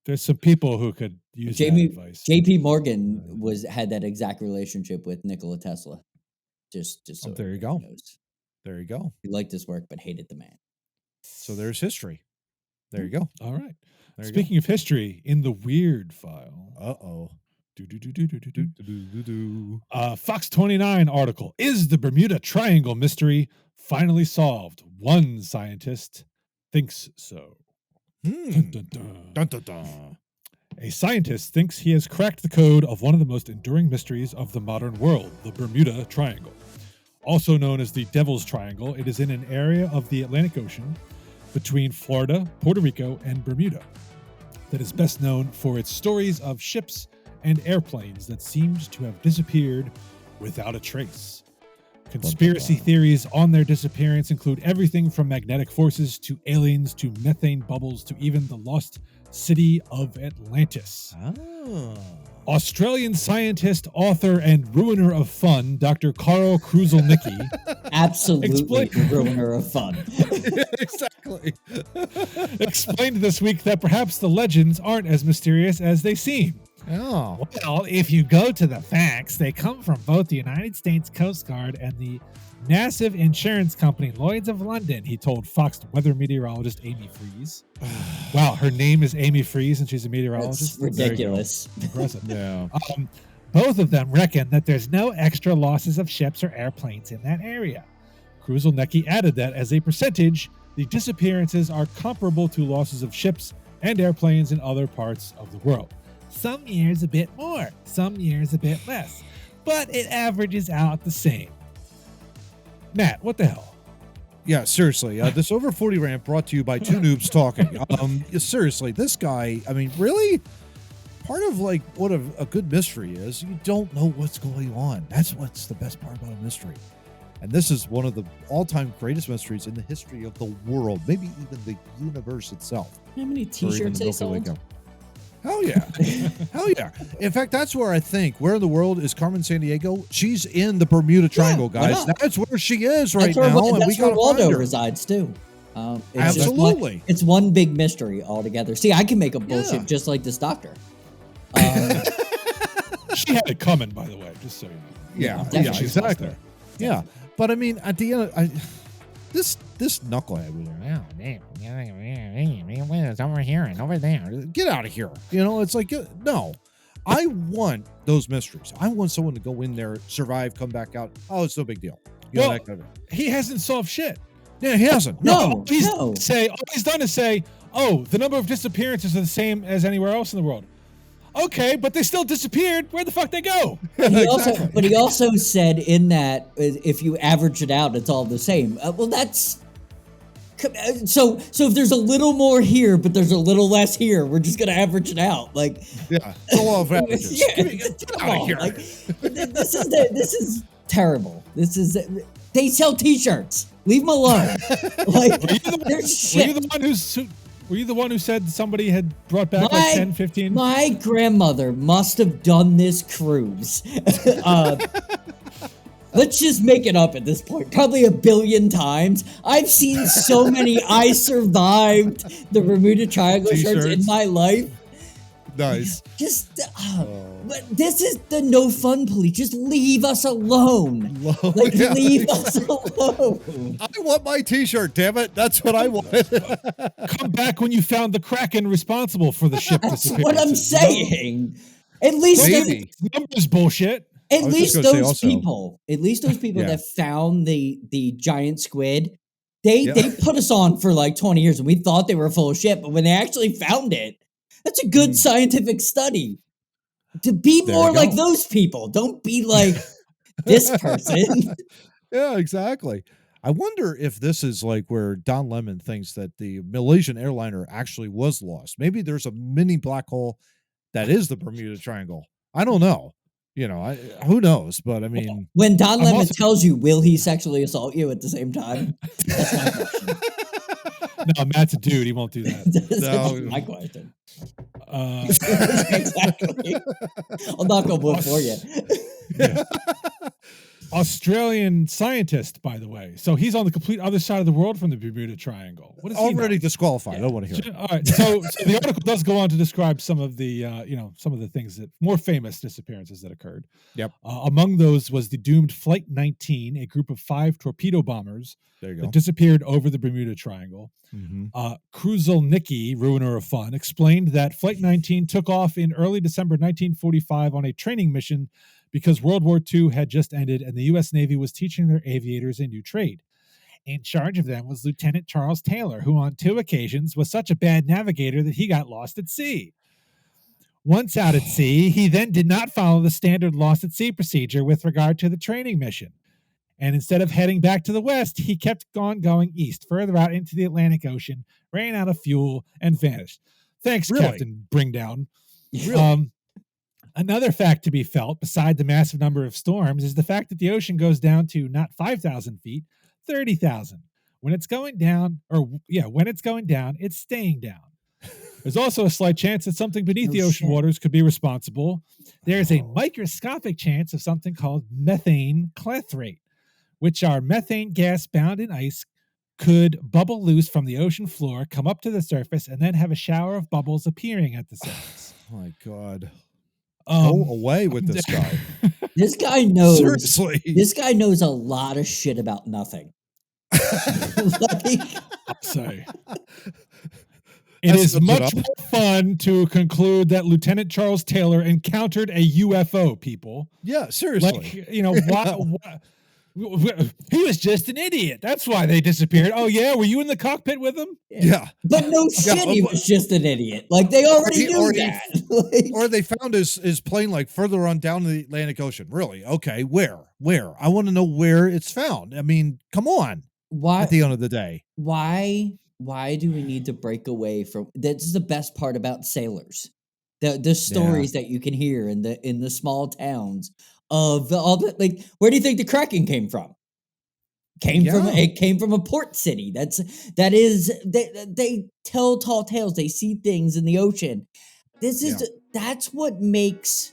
There's some people who could use that advice. JP Morgan had that exact relationship with Nikola Tesla. Just so there you everybody go. knows. There you go. He liked his work but hated the man. So there's history. There you go. All right. There you Speaking of history, in the weird file. go. Uh-oh. Fox 29 article. Is the Bermuda Triangle mystery finally solved? One scientist thinks so. Dun, dun, dun. Dun, dun, dun. A scientist thinks he has cracked the code of one of the most enduring mysteries of the modern world, the Bermuda Triangle. Also known as the Devil's Triangle, it is in an area of the Atlantic Ocean between Florida, Puerto Rico, and Bermuda that is best known for its stories of ships and airplanes that seemed to have disappeared without a trace. Conspiracy theories on their disappearance include everything from magnetic forces to aliens to methane bubbles to even the lost city of Atlantis. Oh. Australian scientist, author, and ruiner of fun, Dr. Carl Kruzelnicki, Absolutely ruiner of fun. Exactly. explained this week that perhaps the legends aren't as mysterious as they seem. Oh. Well, if you go to the facts, they come from both the United States Coast Guard and the massive insurance company Lloyd's of London, he told Fox weather meteorologist Amy Freeze. Wow, her name is Amy Freeze and she's a meteorologist? That's ridiculous. Impressive. Yeah. Both of them reckon that there's no extra losses of ships or airplanes in that area. Kruzelnicki added that as a percentage, the disappearances are comparable to losses of ships and airplanes in other parts of the world. Some years a bit more, some years a bit less, but it averages out the same. Matt, what the hell? Yeah, seriously. This over 40 rant brought to you by Two Noobs Talking. Seriously, this guy, I mean, really? Part of like what a good mystery is, you don't know what's going on. That's what's the best part about a mystery. And this is one of the all-time greatest mysteries in the history of the world, maybe even the universe itself. How many Or even t-shirts the they Milky Way sold? Galaxy. Hell yeah. Hell yeah. In fact, that's where I think, where in the world is Carmen Sandiego? She's in the Bermuda Triangle, why guys. not? That's where she is right That's where, now. And that's we where got to Waldo find her. resides too. It's just Absolutely. it's one big mystery altogether. See, I can make a bullshit Yeah. just like this doctor. She had it coming, by the way, just so you know. Yeah, definitely. yeah, She's exactly. lost Yeah, but I mean, at the end, this knucklehead was like, oh, damn, it's over here and over there. Get out of here. You know, it's like, no. I want those mysteries. I want someone to go in there, survive, come back out. Oh, it's no big deal. You know, Well, that kind of. He hasn't solved shit. Yeah, he hasn't. No. All he's done is say, oh, the number of disappearances are the same as anywhere else in the world. Okay, but they still disappeared. Where the fuck they go? But he also said in that if you average it out, it's all the same. Well, that's so if there's a little more here, but there's a little less here, we're just gonna average it out. Like, yeah, it's a law of averages. Get out of here. Like, this is terrible. They sell T-shirts. Leave them alone. Like, were you the one who said somebody had brought back like 10, 15? My grandmother must have done this cruise. Let's just make it up at this point. Probably 1 billion times. I've seen so many I survived the Bermuda Triangle shirts in my life. Nice. But this is the no fun police. Just leave us alone. Leave us alone. I want my T-shirt, damn it. That's what I wanted. Come back when you found the Kraken responsible for the ship disappearance. That's what I'm saying. At least numbers bullshit. At least those people that found the giant squid, they put us on for like 20 years and we thought they were full of shit, but when they actually found it, that's a good scientific study. To be more like those people. Don't be like this person. Yeah, exactly. I wonder if this is like where Don Lemon thinks that the Malaysian airliner actually was lost. Maybe there's a mini black hole that is the Bermuda Triangle. I don't know. You know, who knows? But I mean, when Don Lemon tells you, will he sexually assault you at the same time? That's my question. No, Matt's a dude. He won't do that. That's my question. Exactly. I'll knock on wood for you. Yeah. Australian scientist, by the way. So he's on the complete other side of the world from the Bermuda Triangle. What is already disqualified? I don't want to hear it. All right. So the article does go on to describe some of the, some of the things that more famous disappearances that occurred. Yep. Among those was the doomed Flight 19, a group of 5 torpedo bombers that disappeared over the Bermuda Triangle. Mm-hmm. Kruzulnicki, ruiner of fun, explained that Flight 19 took off in early December 1945 on a training mission because World War II had just ended and the U.S. Navy was teaching their aviators a new trade. In charge of them was Lieutenant Charles Taylor, who on 2 occasions was such a bad navigator that he got lost at sea. Once out at sea, he then did not follow the standard lost at sea procedure with regard to the training mission. And instead of heading back to the west, he kept on going east, further out into the Atlantic Ocean, ran out of fuel, and vanished. Thanks, Captain Bringdown. Really? Another fact to be felt, beside the massive number of storms, is the fact that the ocean goes down to not 5,000 feet, 30,000. When it's going down, it's staying down. There's also a slight chance that something beneath the ocean waters could be responsible. There's a microscopic chance of something called methane clethrate, which are methane gas bound in ice, could bubble loose from the ocean floor, come up to the surface, and then have a shower of bubbles appearing at the surface. Oh my God. Go away with this guy. This guy knows. Seriously. This guy knows a lot of shit about nothing. Sorry. It is much more fun to conclude that Lieutenant Charles Taylor encountered a UFO, people. Yeah, seriously. Like, he was just an idiot. That's why they disappeared. Oh, yeah? Were you in the cockpit with him? Yeah. But no shit, he was just an idiot. Like, they already knew that. Or they found his plane, like, further on down in the Atlantic Ocean. Really? Okay, where? I want to know where it's found. I mean, come on. Why? At the end of the day. Why do we need to break away from... That's the best part about sailors. The stories that you can hear in the small towns of all the, like, where do you think the Kraken came from? It came from a port city. They tell tall tales. They see things in the ocean. That's what makes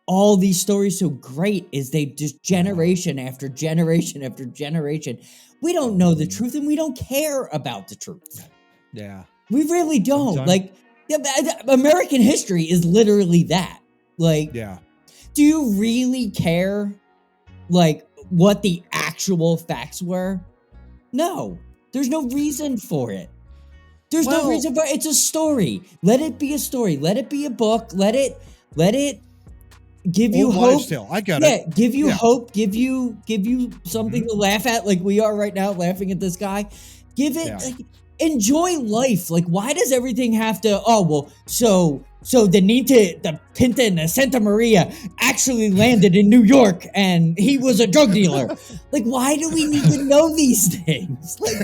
all these stories so great, is they just generation after generation after generation. We don't know the truth and we don't care about the truth. Yeah. We really don't. Like, American history is literally that. Like, do you really care, like, what the actual facts were? No. There's no reason for it. There's no reason for it. It's a story. Let it be a story. Let it be a book. Let it give you hope. I got it. Give you hope. Give you something to laugh at, like we are right now, laughing at this guy. Give it. enjoy life. Like, why does everything have to? Oh well, so the Pinta and the Santa Maria actually landed in New York, and he was a drug dealer. Like, why do we need to know these things? Like,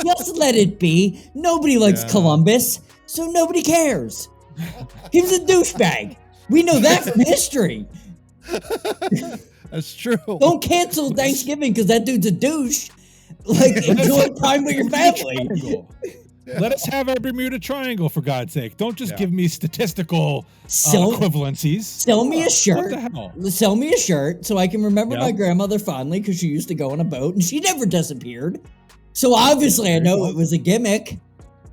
just let it be. Nobody likes Columbus, so nobody cares. He was a douchebag. We know that from history. That's true. Don't cancel Thanksgiving because that dude's a douche. Like, enjoy time with your family. Let us have our Bermuda Triangle, for God's sake. Don't just give me statistical equivalencies. Sell me a shirt. What the hell? Sell me a shirt so I can remember my grandmother fondly because she used to go on a boat and she never disappeared. So obviously I know it was a gimmick.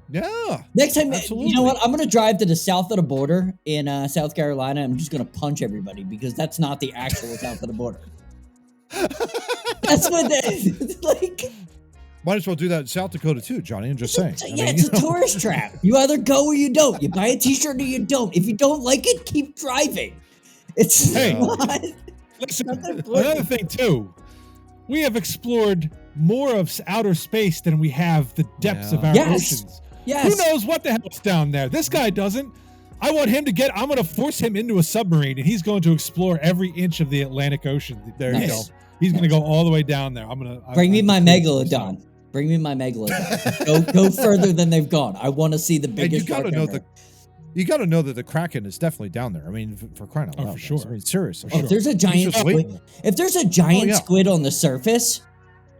Yeah. Next time, absolutely. You know what? I'm going to drive to the south of the border in South Carolina. I'm just going to punch everybody because that's not the actual south of the border. That's what like... Might as well do that in South Dakota too, Johnny. I'm just saying. It's a tourist trap. You either go or you don't. You buy a t-shirt or you don't. If you don't like it, keep driving. It's not... Listen, another thing too. We have explored more of outer space than we have the depths of our oceans. Yes. Who knows what the hell's down there? This guy doesn't. I want him to I'm going to force him into a submarine, and he's going to explore every inch of the Atlantic Ocean. There you go. He's going to go all the way down there. Bring me my megalodon. Bring me my megalodon. go further than they've gone. I want to see the biggest. You got to know that the Kraken is definitely down there. I mean, for crying out loud. For sure. I mean, seriously. If there's a giant squid, squid on the surface,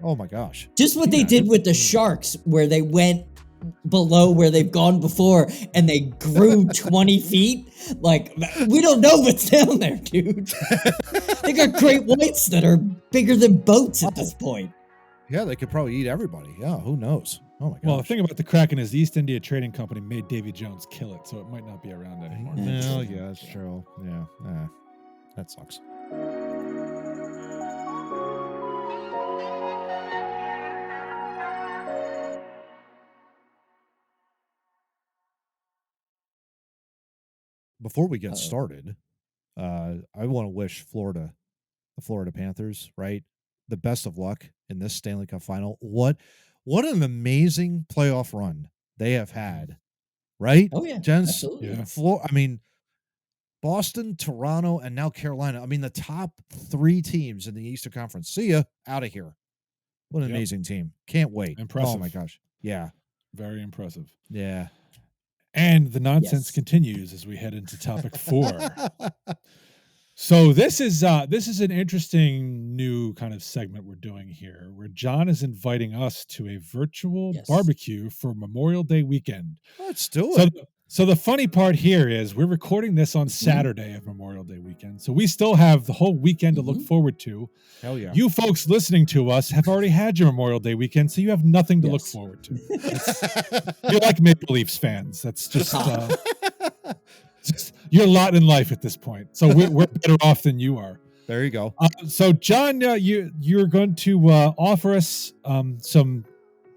oh my gosh! Just what they did with the sharks, where they went below where they've gone before and they grew 20 feet. Like, we don't know what's down there, dude. They got great whites that are bigger than boats at this point. Yeah, they could probably eat everybody. Yeah, who knows? Oh my god. Well, the thing about the Kraken is the East India Trading Company made Davy Jones kill it, so it might not be around anymore. Well, yeah, that's true. Yeah, that sucks. Before we get started, I want to wish the Florida Panthers, right, the best of luck in this Stanley Cup final. What an amazing playoff run they have had, right? Oh yeah, Gents, absolutely. Yeah. I mean, Boston, Toronto, and now Carolina. I mean, the top 3 teams in the Eastern Conference. See ya, out of here. What an amazing team. Can't wait. Impressive. Oh my gosh. Yeah. Very impressive. Yeah. And the nonsense continues as we head into topic 4. So this is an interesting new kind of segment we're doing here, where John is inviting us to a virtual barbecue for Memorial Day weekend. Let's do it. So the funny part here is we're recording this on Saturday of Memorial Day weekend. So we still have the whole weekend to look forward to. Hell yeah. You folks listening to us have already had your Memorial Day weekend, so you have nothing to look forward to. You're like Maple Leafs fans. That's just your lot in life at this point. So we're better off than you are. There you go. So John, you're going to offer us some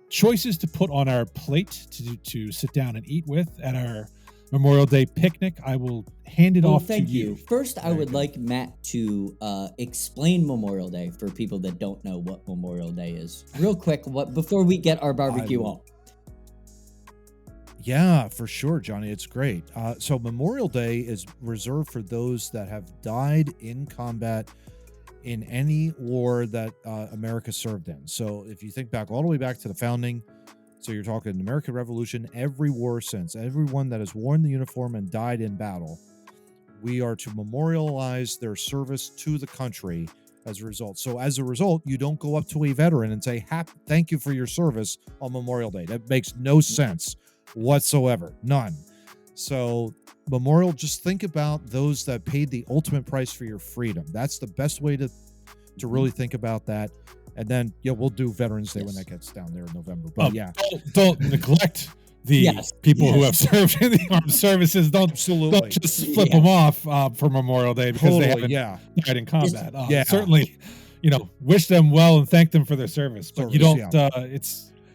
choices to put on our plate to sit down and eat with at our Memorial Day picnic. I will hand it off to you. First, I would like Matt to explain Memorial Day for people that don't know what Memorial Day is. Real quick, before we get our barbecue on. Yeah, for sure, Johnny. It's great. So Memorial Day is reserved for those that have died in combat in any war that America served in. So if you think back all the way back to the founding, so you're talking the American Revolution, every war since, everyone that has worn the uniform and died in battle, we are to memorialize their service to the country as a result. So as a result, you don't go up to a veteran and say, thank you for your service on Memorial Day. That makes no sense whatsoever. None. So Memorial, just think about those that paid the ultimate price for your freedom. That's the best way to really think about that. And then, we'll do Veterans Day when that gets down there in November. But don't neglect the people who have served in the armed services. Don't just flip them off for Memorial Day because they haven't died in combat. Certainly, wish them well and thank them for their service. But you don't.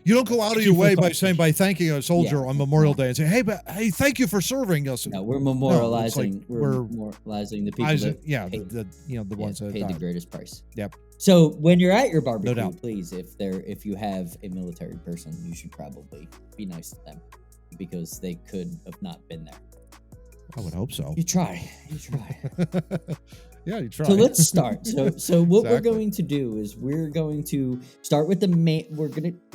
You don't go out of your way by thanking a soldier on Memorial Day and say, hey, thank you for serving us. No, we're memorializing. We're memorializing the people that the ones that paid died. the greatest price. Yep. So when you're at your No barbecue, doubt. please, if you have a military person, you should probably be nice to them because they could have not been there. I would hope so. You try. Yeah, you try. So let's start. So what we're Exactly. going to do is we're going to start with the main.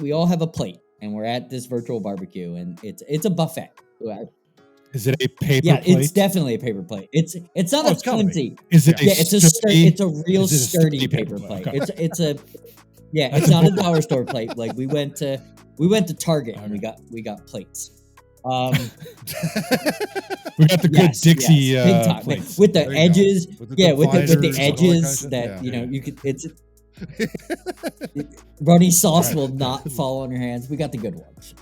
We all have a plate, and we're at this virtual barbecue, and it's a buffet. Is it a paper Yeah, plate? it's definitely a paper plate. It's not Oh, a it's gotta be. flimsy. Is it Yeah, it's a real is it a sturdy paper plate. Okay. It's a yeah, it's not a dollar store plate. Like we went to Target and we got plates. We got the good Dixie big time. plates. With the There you edges. go. With the Yeah, with the dividers and all that edges kind of that shit. you know Yeah. you could. It's runny sauce Right. will not fall on your hands. We got the good ones.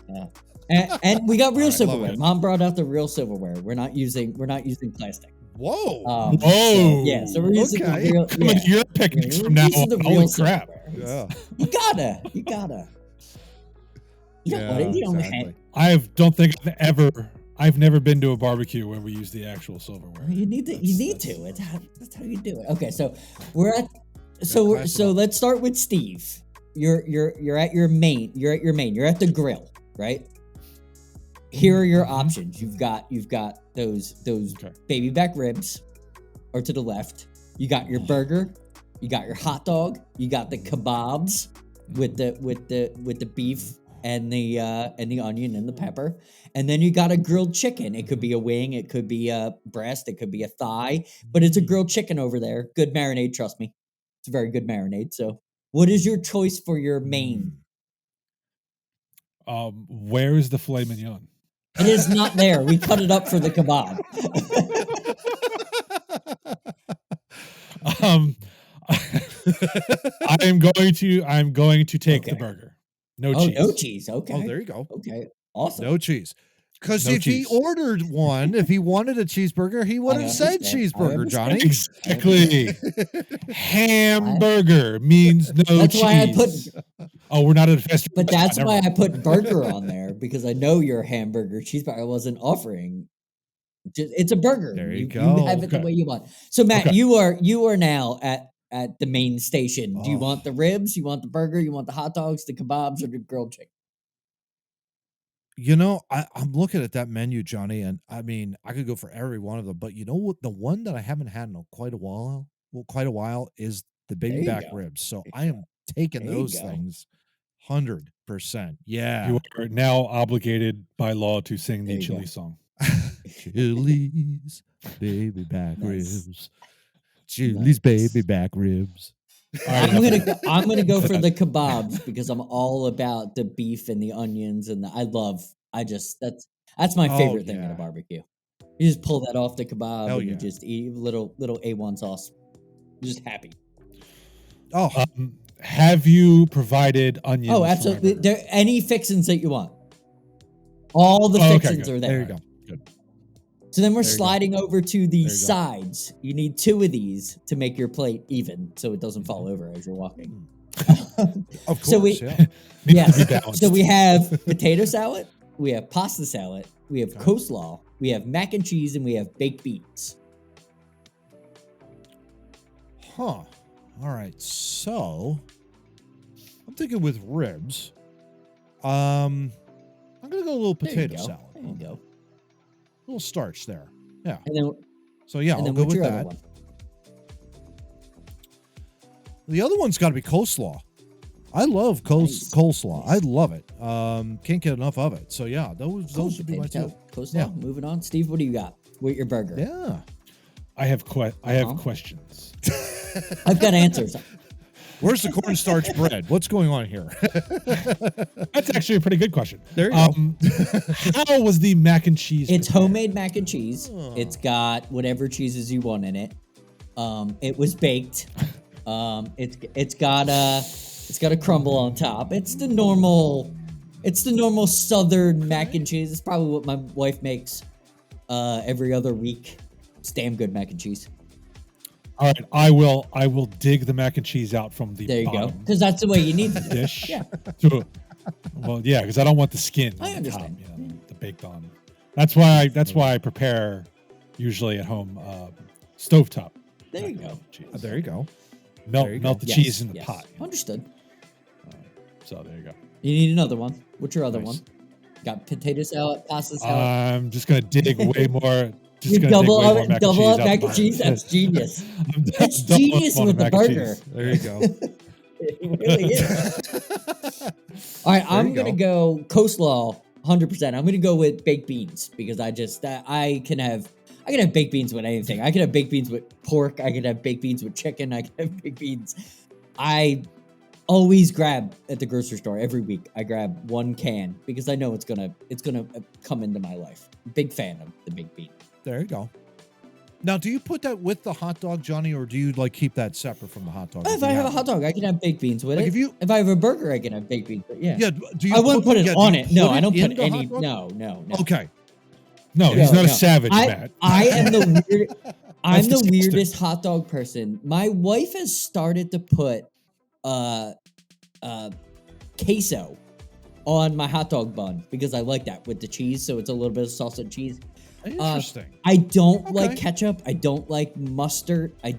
And we got real All right, love silverware. it. Mom brought out the real silverware. We're not using plastic. Whoa. Whoa. So, yeah, so we're using Okay. the real. Coming to your picnics we're from now using on. the Holy real crap. silverware. Yeah. You gotta. You know what? You don't exactly. I've never been to a barbecue where we use the actual silverware. You need to. That's how you do it. Okay, so we're at. class So it up. let's start with Steve. You're at your main. You're at the grill, right? Here are your options. You've got those Okay. baby back ribs, or to the left. You got your burger. You got your hot dog. You got the kebabs with the beef and the onion and the pepper. And then you got a grilled chicken. It could be a wing, it could be a breast, it could be a thigh, but it's a grilled chicken over there. Good marinade, trust me. It's a very good marinade. So, what is your choice for your main? Where is the filet mignon? It is not there. We cut it up for the kebab. I'm going to take the Okay. burger. No Oh, cheese. no cheese. Okay. Oh, there you go. Okay. Awesome. No cheese. Because No if cheese. he ordered one, if he wanted a cheeseburger, he would I have said understand. I cheeseburger, Johnny. Exactly. Hamburger means no That's cheese. why I put Oh, we're not at a fast food But that's restaurant. why Never I put burger on there because I know you're a hamburger cheeseburger. I wasn't offering. It's a burger. There you You go. have it the Okay. way you want. So Matt, Okay. you are now at the main station. Do you Oh. want the ribs? You want the burger? You want the hot dogs, the kebabs, or the grilled chicken? You know, I'm looking at that menu, Johnny, and I mean, I could go for every one of them, but you know what? The one that I haven't had in quite a while, is the There baby you back go. ribs. So There I you am taking There you those go. things 100%. Yeah. You are now obligated by law to sing There the you go. chili song. Chili's baby back Nice. ribs. Chili's Nice. baby back ribs. All right, I'm enough gonna I'm gonna go for the kebabs because I'm all about the beef and the onions and that's my Oh, favorite thing at yeah. a barbecue. You just pull that off the kebab Hell and you yeah. just eat little A1 sauce. You're just happy. Oh, Have you provided onions? Oh, for my absolutely. burger? There any fixins that you want. All the Oh, okay, fixins good. are there there. you go. So then we're There you go. sliding over to the There you go. sides. You need 2 of these to make your plate even so it doesn't fall over as you're walking. Of course, So we- yeah. Needs to be Yes. balanced. So we have potato salad, we have pasta salad, we have Okay. coleslaw, we have mac and cheese, and we have baked beans. Huh. All right. So I'm thinking with ribs. I'm gonna go a little There you potato go. salad. There you go. A little starch there. Yeah. And then, So yeah, and I'll then go what's with your other that. one? The other one's got to be coleslaw. I love Nice. coleslaw. Nice. I love it. Can't get enough of it. So yeah, those Cool, should be my potato two. salad, coleslaw. Yeah. Moving on. Steve, what do you got with your burger? Yeah. I have Uh-huh. questions. I've got answers. Where's the cornstarch bread? What's going on here? That's actually a pretty good question. There you How was the mac and cheese? It's prepared? homemade mac and cheese. It's got whatever cheeses you want in it. It was baked. It's got a crumble on top. It's the normal Southern mac and cheese. It's probably what my wife makes every other week. It's damn good mac and cheese. All right, I will dig the mac and cheese out from the There you go. bottom Because that's the way you need to do it. dish. Yeah. Well, yeah, because I don't want the skin I on the top, understand. the baked on. That's why I prepare usually at home stovetop. There you mac go. and cheese. There you go. melt the Yes, cheese in the yes. pot. Understood. So there you go. You need another one. What's your other Nice. one? Got potato salad, pasta salad. I'm just gonna dig way more. You double up mac and cheese. That's genius. It's genius with the burger. There you go. It really is. All right, I'm gonna go coleslaw 100%. I'm gonna go with baked beans because I can have baked beans with anything. I can have baked beans with pork. I can have baked beans with chicken. I can have baked beans. I always grab at the grocery store every week. I grab one can because I know it's gonna come into my life. Big fan of the baked bean. There you go. Now, do you put that with the hot dog, Johnny, or do you like keep that separate from the hot dog? If I have a hot dog, I can have baked beans with Like it. If I have a burger, I can have baked beans. But yeah. Do you I wouldn't put it on it. No, I don't in put the any. hot dog? No. Okay. No, he's not a savage, Matt. I am the weird. I'm the disgusting. weirdest hot dog person. My wife has started to put queso on my hot dog bun because I like that with the cheese. So it's a little bit of salsa and cheese. Interesting. I don't like ketchup. I don't like mustard. I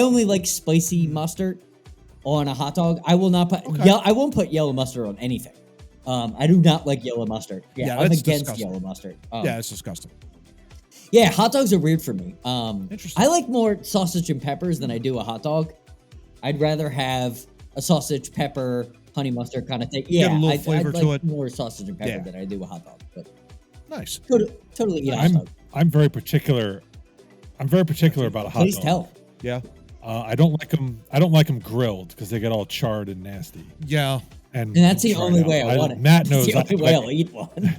only like spicy mustard on a hot dog. I will not put. I won't put yellow mustard on anything. I do not like yellow mustard. Yeah, I'm against disgusting. yellow mustard. Yeah, it's disgusting. Yeah, hot dogs are weird for me. Interesting. I like more sausage and peppers than I do a hot dog. I'd rather have a sausage, pepper, honey mustard kind of thing. Yeah, Get a little I'd flavor like to it. more sausage and pepper than I do a hot dog. But Nice. totally eat a hot dog. I'm very particular. I'm very particular about a hot Please dog. tell. Yeah. I don't like them. I don't like them grilled because they get all charred and nasty. Yeah. And that's the only way I want it. Matt knows. That's the only way I'll eat one.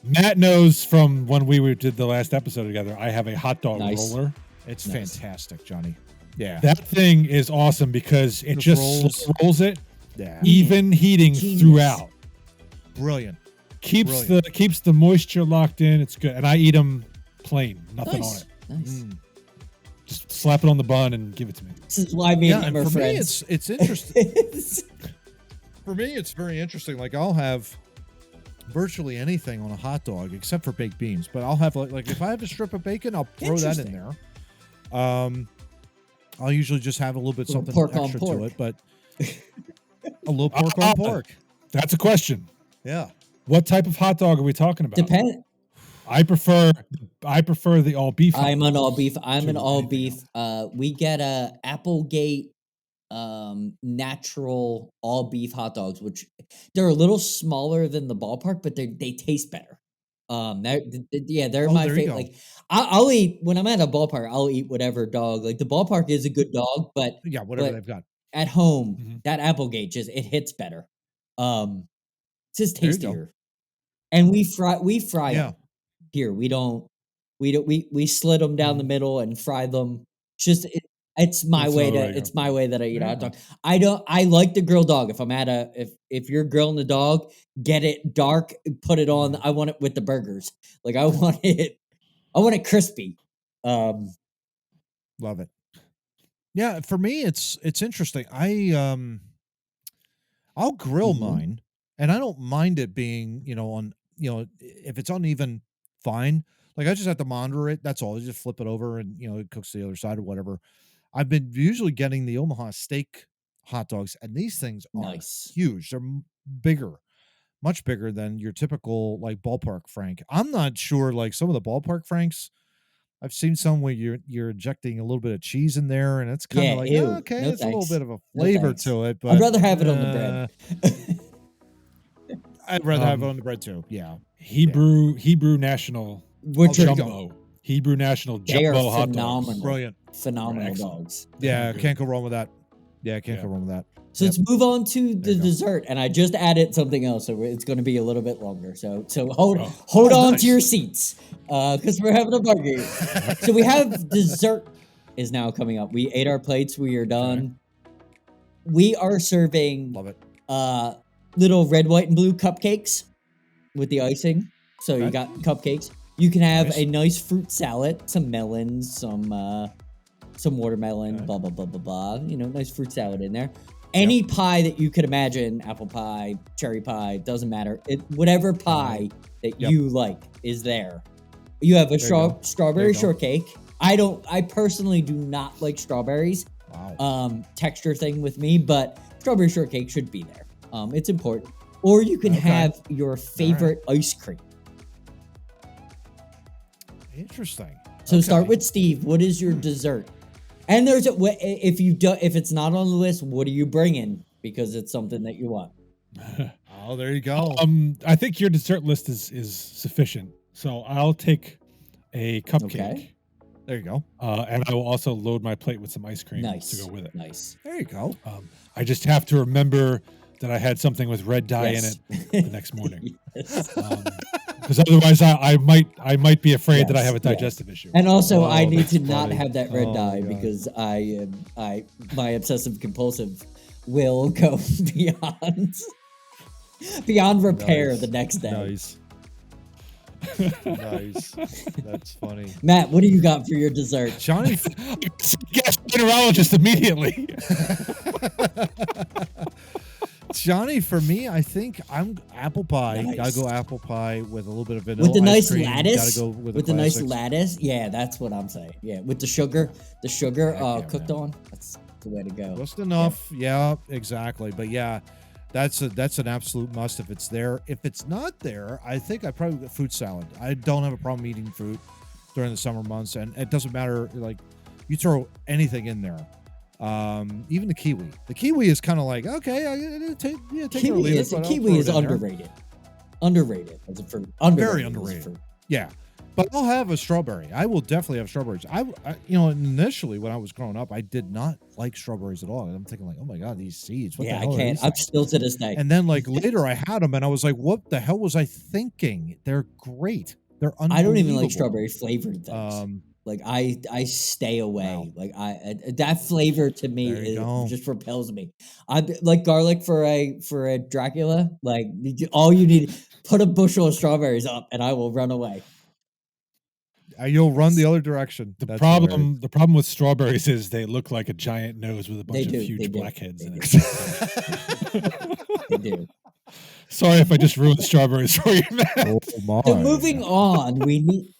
Matt knows from when we did the last episode together. I have a hot dog roller. It's fantastic, Johnny. Yeah. That thing is awesome because it just rolls it. Yeah. Even heating throughout. Brilliant. Keeps the moisture locked in. It's good, and I eat them plain, nothing on it. Nice. Just slap it on the bun and give it to me. This is why me and him are for friends. me, it's interesting. For me, it's very interesting. Like I'll have virtually anything on a hot dog except for baked beans, but I'll have like if I have a strip of bacon, I'll throw that in there. I'll usually just have a little bit something extra to it, but a little pork on pork. That's a question. Yeah. What type of hot dog are we talking about? Depend. I prefer the all beef. I'm an all beef. We get a Applegate natural all beef hot dogs, which they're a little smaller than the ballpark, but they taste better. They're my favorite. Like I'll eat when I'm at a ballpark. I'll eat whatever dog. Like the ballpark is a good dog, but whatever they've got at home, that Applegate it hits better. It's just tastier, and we fry them here. We slit them down the middle and fry them. It's my way that I eat a hot dog. I like the grilled dog. If I'm at if you're grilling the dog, get it dark, put it on. I want it with the burgers. Like I want it crispy. Love it. Yeah, for me it's interesting. I'll grill mine, and I don't mind it being, if it's uneven, fine. Like I just have to monitor it. That's all. I just flip it over and it cooks the other side or whatever. I've been usually getting the Omaha steak hot dogs, and these things are huge. They're bigger, much bigger than your typical like ballpark Frank. I'm not sure, like some of the ballpark Franks, I've seen some where you're injecting a little bit of cheese in there, and it's kind of like, it's a little bit of a flavor to it. But I'd rather have it on the bread. I'd rather have it on the bread too. Yeah. Hebrew National Jumbo. Hebrew National Jumbo hot dogs. Brilliant. Phenomenal dogs. Yeah, can't go wrong with that. Yeah, can't go wrong with that. So let's move on to the dessert, and I just added something else, so it's going to be a little bit longer. So hold on to your seats, because we're having a burger. So we have dessert is now coming up. We ate our plates. We are done. We are serving little red, white, and blue cupcakes with the icing. So you got cupcakes. You can have a nice fruit salad, some melons, some watermelon, blah, blah, blah, blah, blah. Nice fruit salad in there. Any pie that you could imagine, apple pie, cherry pie, doesn't matter. Whatever pie that you like is there. You have a strawberry shortcake. I personally do not like strawberries. Wow. Texture thing with me, but strawberry shortcake should be there. It's important. Or you can have your favorite ice cream. Interesting. So start with Steve. What is your dessert? And there's if it's not on the list, what are you bringing? Because it's something that you want. Oh, there you go. I think your dessert list is sufficient. So I'll take a cupcake. Okay. There you go. And I will also load my plate with some ice cream Nice. to go with it. Nice. There you go. I just have to remember that I had something with red dye in it the next morning. Because otherwise I might be afraid that I have a digestive issue. And also I need that's to not funny. have that red dye because my obsessive compulsive will go beyond repair the next day. Nice. Nice. That's funny. Matt, what do you got for your dessert? Johnny, gastroenterologist immediately. Johnny, for me, I think I'm apple pie. Nice. Gotta go apple pie with a little bit of vanilla With the ice nice cream. lattice, Gotta go with the nice classics. lattice, yeah, that's what I'm saying. Yeah, with the sugar cooked man. on. That's the way to go. Just enough. Yeah, exactly. But yeah, that's an absolute must if it's there. If it's not there, I think I probably get fruit salad. I don't have a problem eating fruit during the summer months, and it doesn't matter. Like, you throw anything in there. Even the kiwi. The kiwi is kind of like, okay, I take it or leave it. Kiwi is underrated. Underrated as a fruit. Very underrated. Yeah. But I'll have a strawberry. I will definitely have strawberries. I initially when I was growing up, I did not like strawberries at all. And I'm thinking like, oh my God, these seeds. What the hell I are can't. these I'm things? still to this day. And then like later I had them and I was like, what the hell was I thinking? They're great. They're unbelievable. I don't even like strawberry flavored things. Like I stay away. Wow. Like that flavor to me just repels me. I like garlic for a Dracula. Like all you need, put a bushel of strawberries up, and I will run away. You'll run the other direction. The problem with strawberries is they look like a giant nose with a bunch of huge blackheads in it. They do. Sorry if I just ruined strawberries for you, man. Oh my. So moving on, we need.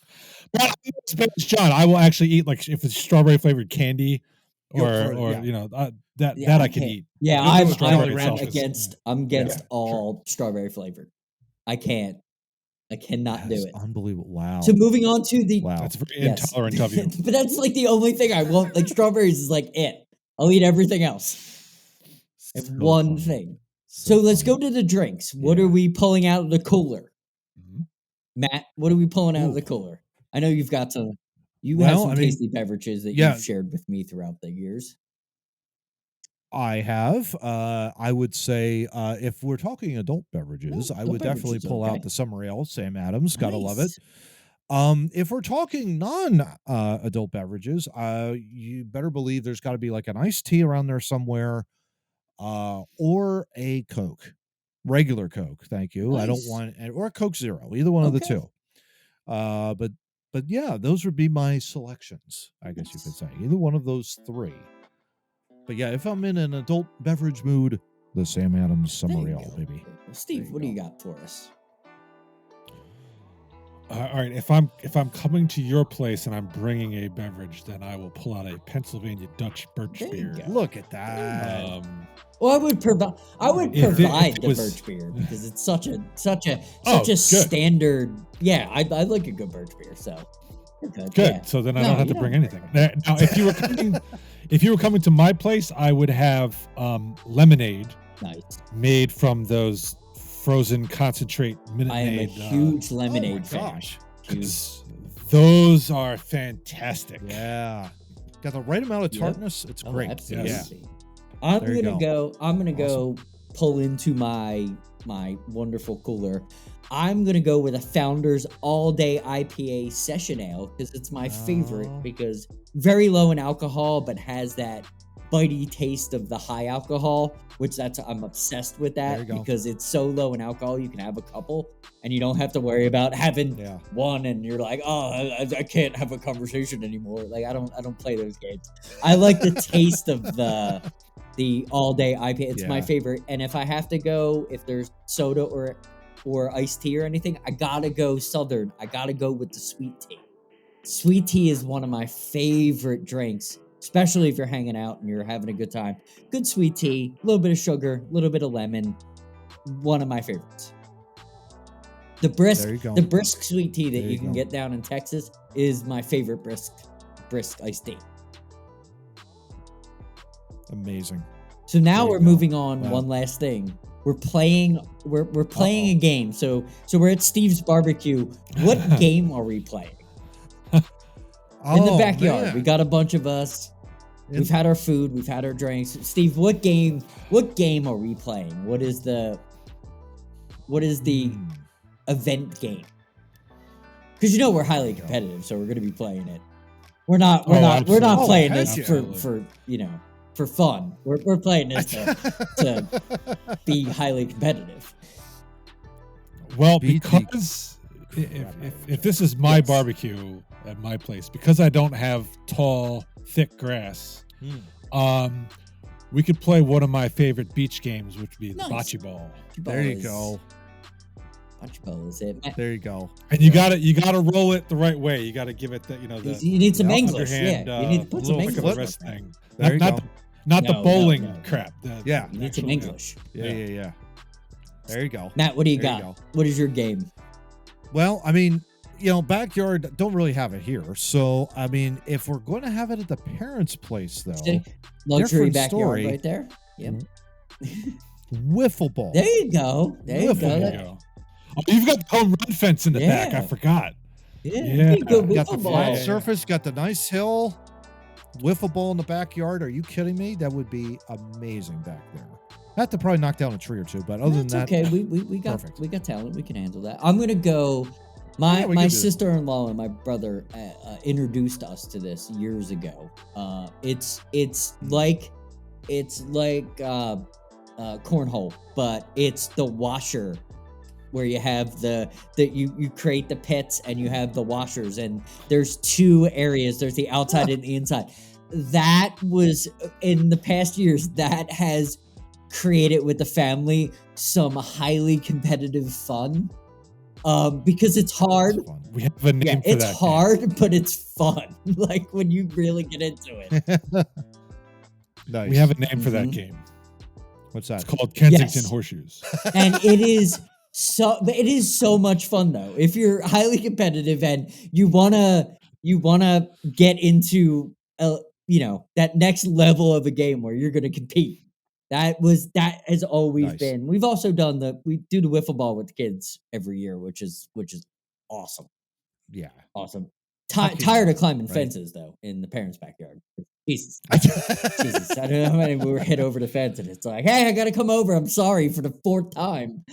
Well, John, I will actually eat like if it's strawberry flavored candy, or that I can eat. Yeah, I'm against all Sure. strawberry flavored. I cannot do it. Unbelievable. Wow. So moving on to the That's very intolerant of you. but that's like the only thing I won't like. Strawberries is like it. I'll eat everything else. It's one thing. So let's go to the drinks. What are we pulling out of the cooler? Mhm. Matt, what are we pulling out of the cooler? I know you've got some. You have some tasty beverages that you've shared with me throughout the years. I have. I would say if we're talking adult beverages, I would definitely pull out the Summer Ale, Sam Adams. Gotta love it. If we're talking non-adult beverages, you better believe there's got to be like an iced tea around there somewhere, or a Coke, regular Coke. Thank you. I don't want or a Coke Zero, either one of the two. But yeah, those would be my selections. I guess you could say either one of those three. But yeah, if I'm in an adult beverage mood, the Sam Adams Summer Ale, baby. Steve, what do you got for us? All right, if I'm coming to your place and I'm bringing a beverage, then I will pull out a Pennsylvania Dutch birch beer. Look at that. Well, I would provide the birch beer because it's such a standard. Yeah, I like a good birch beer. So good. Yeah. So then I don't have to bring anything. Now, if you were coming to my place, I would have lemonade. Nice. Made from those frozen concentrate Minute I am Maid. a huge lemonade fan. Gosh. Those are fantastic. Yeah. Got the right amount of tartness. It's great. Absolutely. Yeah. I'm gonna go pull into my wonderful cooler. I'm gonna go with a Founders All Day IPA Session Ale because it's my favorite because very low in alcohol but has that bitey taste of the high alcohol, which I'm obsessed with that because it's so low in alcohol. You can have a couple and you don't have to worry about having one and you're like, oh, I can't have a conversation anymore. Like I don't play those games. I like the taste of the all day IPA. It's my favorite. And if I have to go, if there's soda or iced tea or anything, I gotta go Southern. I gotta go with the sweet tea. Sweet tea is one of my favorite drinks, especially if you're hanging out and you're having a good time. Good sweet tea, a little bit of sugar, a little bit of lemon. One of my favorites. The brisk sweet tea that you can get down in Texas is my favorite brisk iced tea. Amazing. So now we're moving on. Wow. One last thing. We're playing a game. So we're at Steve's barbecue. What game are we playing? In the backyard. Man. We got a bunch of us. We've had our food, we've had our drinks. Steve, what game are we playing? What is the event game? Because we're highly competitive, so we're going to be playing it. We're not playing this for fun. We're playing this to be highly competitive. Well, because if this is my barbecue at my place, because I don't have tall, thick grass, we could play one of my favorite beach games, which would be the bocce ball. There you go. Bocce ball is it. There you go. And you gotta roll it the right way. You gotta give it the you need some English. You need to put some English. Wrist thing. Not the bowling crap. You need some English. Yeah. There you go. Matt, what do you got? What is your game? Well, I mean, backyard, don't really have it here. So, I mean, if we're going to have it at the parents' place, though, luxury backyard right there. Yep. Wiffle ball. There you go. There you go. Oh, you've got the home run fence in the back. I forgot. Yeah. Got the flat surface, got the nice hill. Wiffle ball in the backyard. Are you kidding me? That would be amazing back there. I have to probably knock down a tree or two, but other than that, okay. We got talent. We can handle that. I'm gonna go. My sister-in-law and my brother introduced us to this years ago. It's like cornhole, but it's the washer where you have you create the pits and you have the washers, and there's two areas. There's the outside and the inside. That was in the past years. That has created with the family some highly competitive fun. Because it's hard. We have a name for that. It's hard, but it's fun. Like when you really get into it. Nice. We have a name for that game. What's that? It's called Kensington Horseshoes. And it is so much fun though. If you're highly competitive and you wanna get into that next level of a game where you're gonna compete. That has always been. We've also we do the wiffle ball with the kids every year, which is awesome. Yeah, awesome. Tired of climbing fences though in the parents' backyard. Jesus. I don't know how many we were hit over the fence, and it's like, hey, I gotta come over. I'm sorry for the 4th time.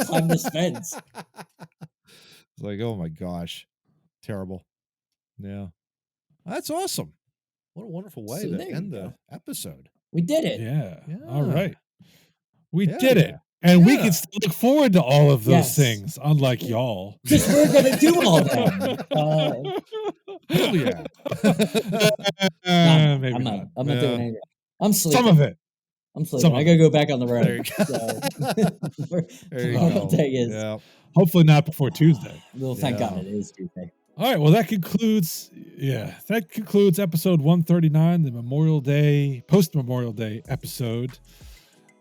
Climb this fence. It's like, oh my gosh, terrible. Yeah, that's awesome. What a wonderful way to end the episode. We did it. Yeah. All right. We did it. And we can still look forward to all of those things, unlike y'all. Because we're going to do all of them. Hell yeah. Maybe I'm not doing anything. I'm sleeping. Some of it. I'm sleeping. I got to go back on the road. There you go. Yeah. Hopefully not before Tuesday. Well, thank God it is Tuesday. All right, well, that concludes episode 139, the post-Memorial Day episode.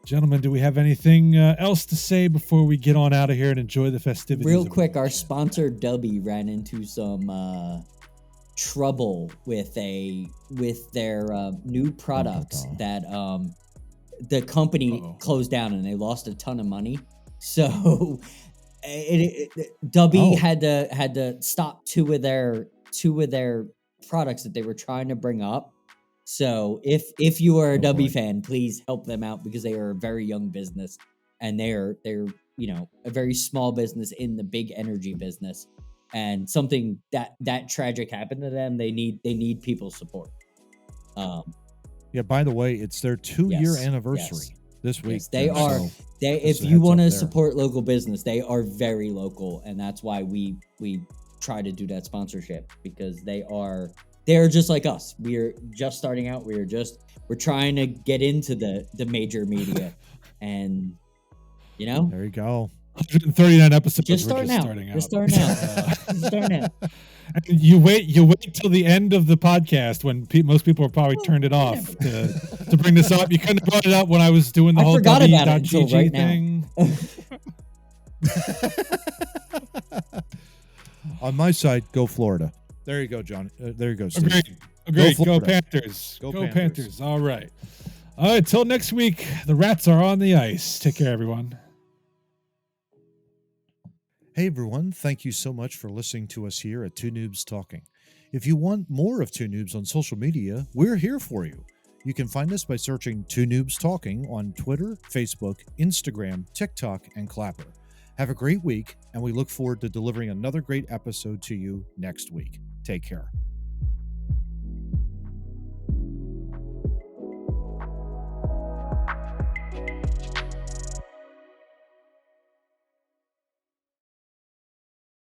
Gentlemen, do we have anything else to say before we get on out of here and enjoy the festivities? Real quick, our sponsor, Dubby, ran into some trouble with their new products that the company closed down, and they lost a ton of money. So... Dubby had to stop two of their products that they were trying to bring up. So if you are a Dubby fan, please help them out because they are a very young business and they're a very small business in the big energy business, and something that tragic happened to them. They need people's support. By the way, it's their 2-year anniversary. This week. Yes, if you want to support local business, they are very local, and that's why we try to do that sponsorship, because they're just like us. We're just starting out. We're trying to get into the major media, and there you go. 139 episodes. Just we're starting out. Just starting out. Just starting out. And you wait till the end of the podcast when most people have probably turned it off to bring this up. You couldn't have brought it up when I was doing the whole forgot about it until W.GG right thing. On my side, go Florida. There you go, John. There you go, Steve. Agreed. Go Florida. Panthers. Go Panthers. All right. Till next week, the rats are on the ice. Take care, everyone. Hey, everyone. Thank you so much for listening to us here at Two Noobs Talking. If you want more of Two Noobs on social media, we're here for you. You can find us by searching Two Noobs Talking on Twitter, Facebook, Instagram, TikTok, and Clapper. Have a great week, and we look forward to delivering another great episode to you next week. Take care.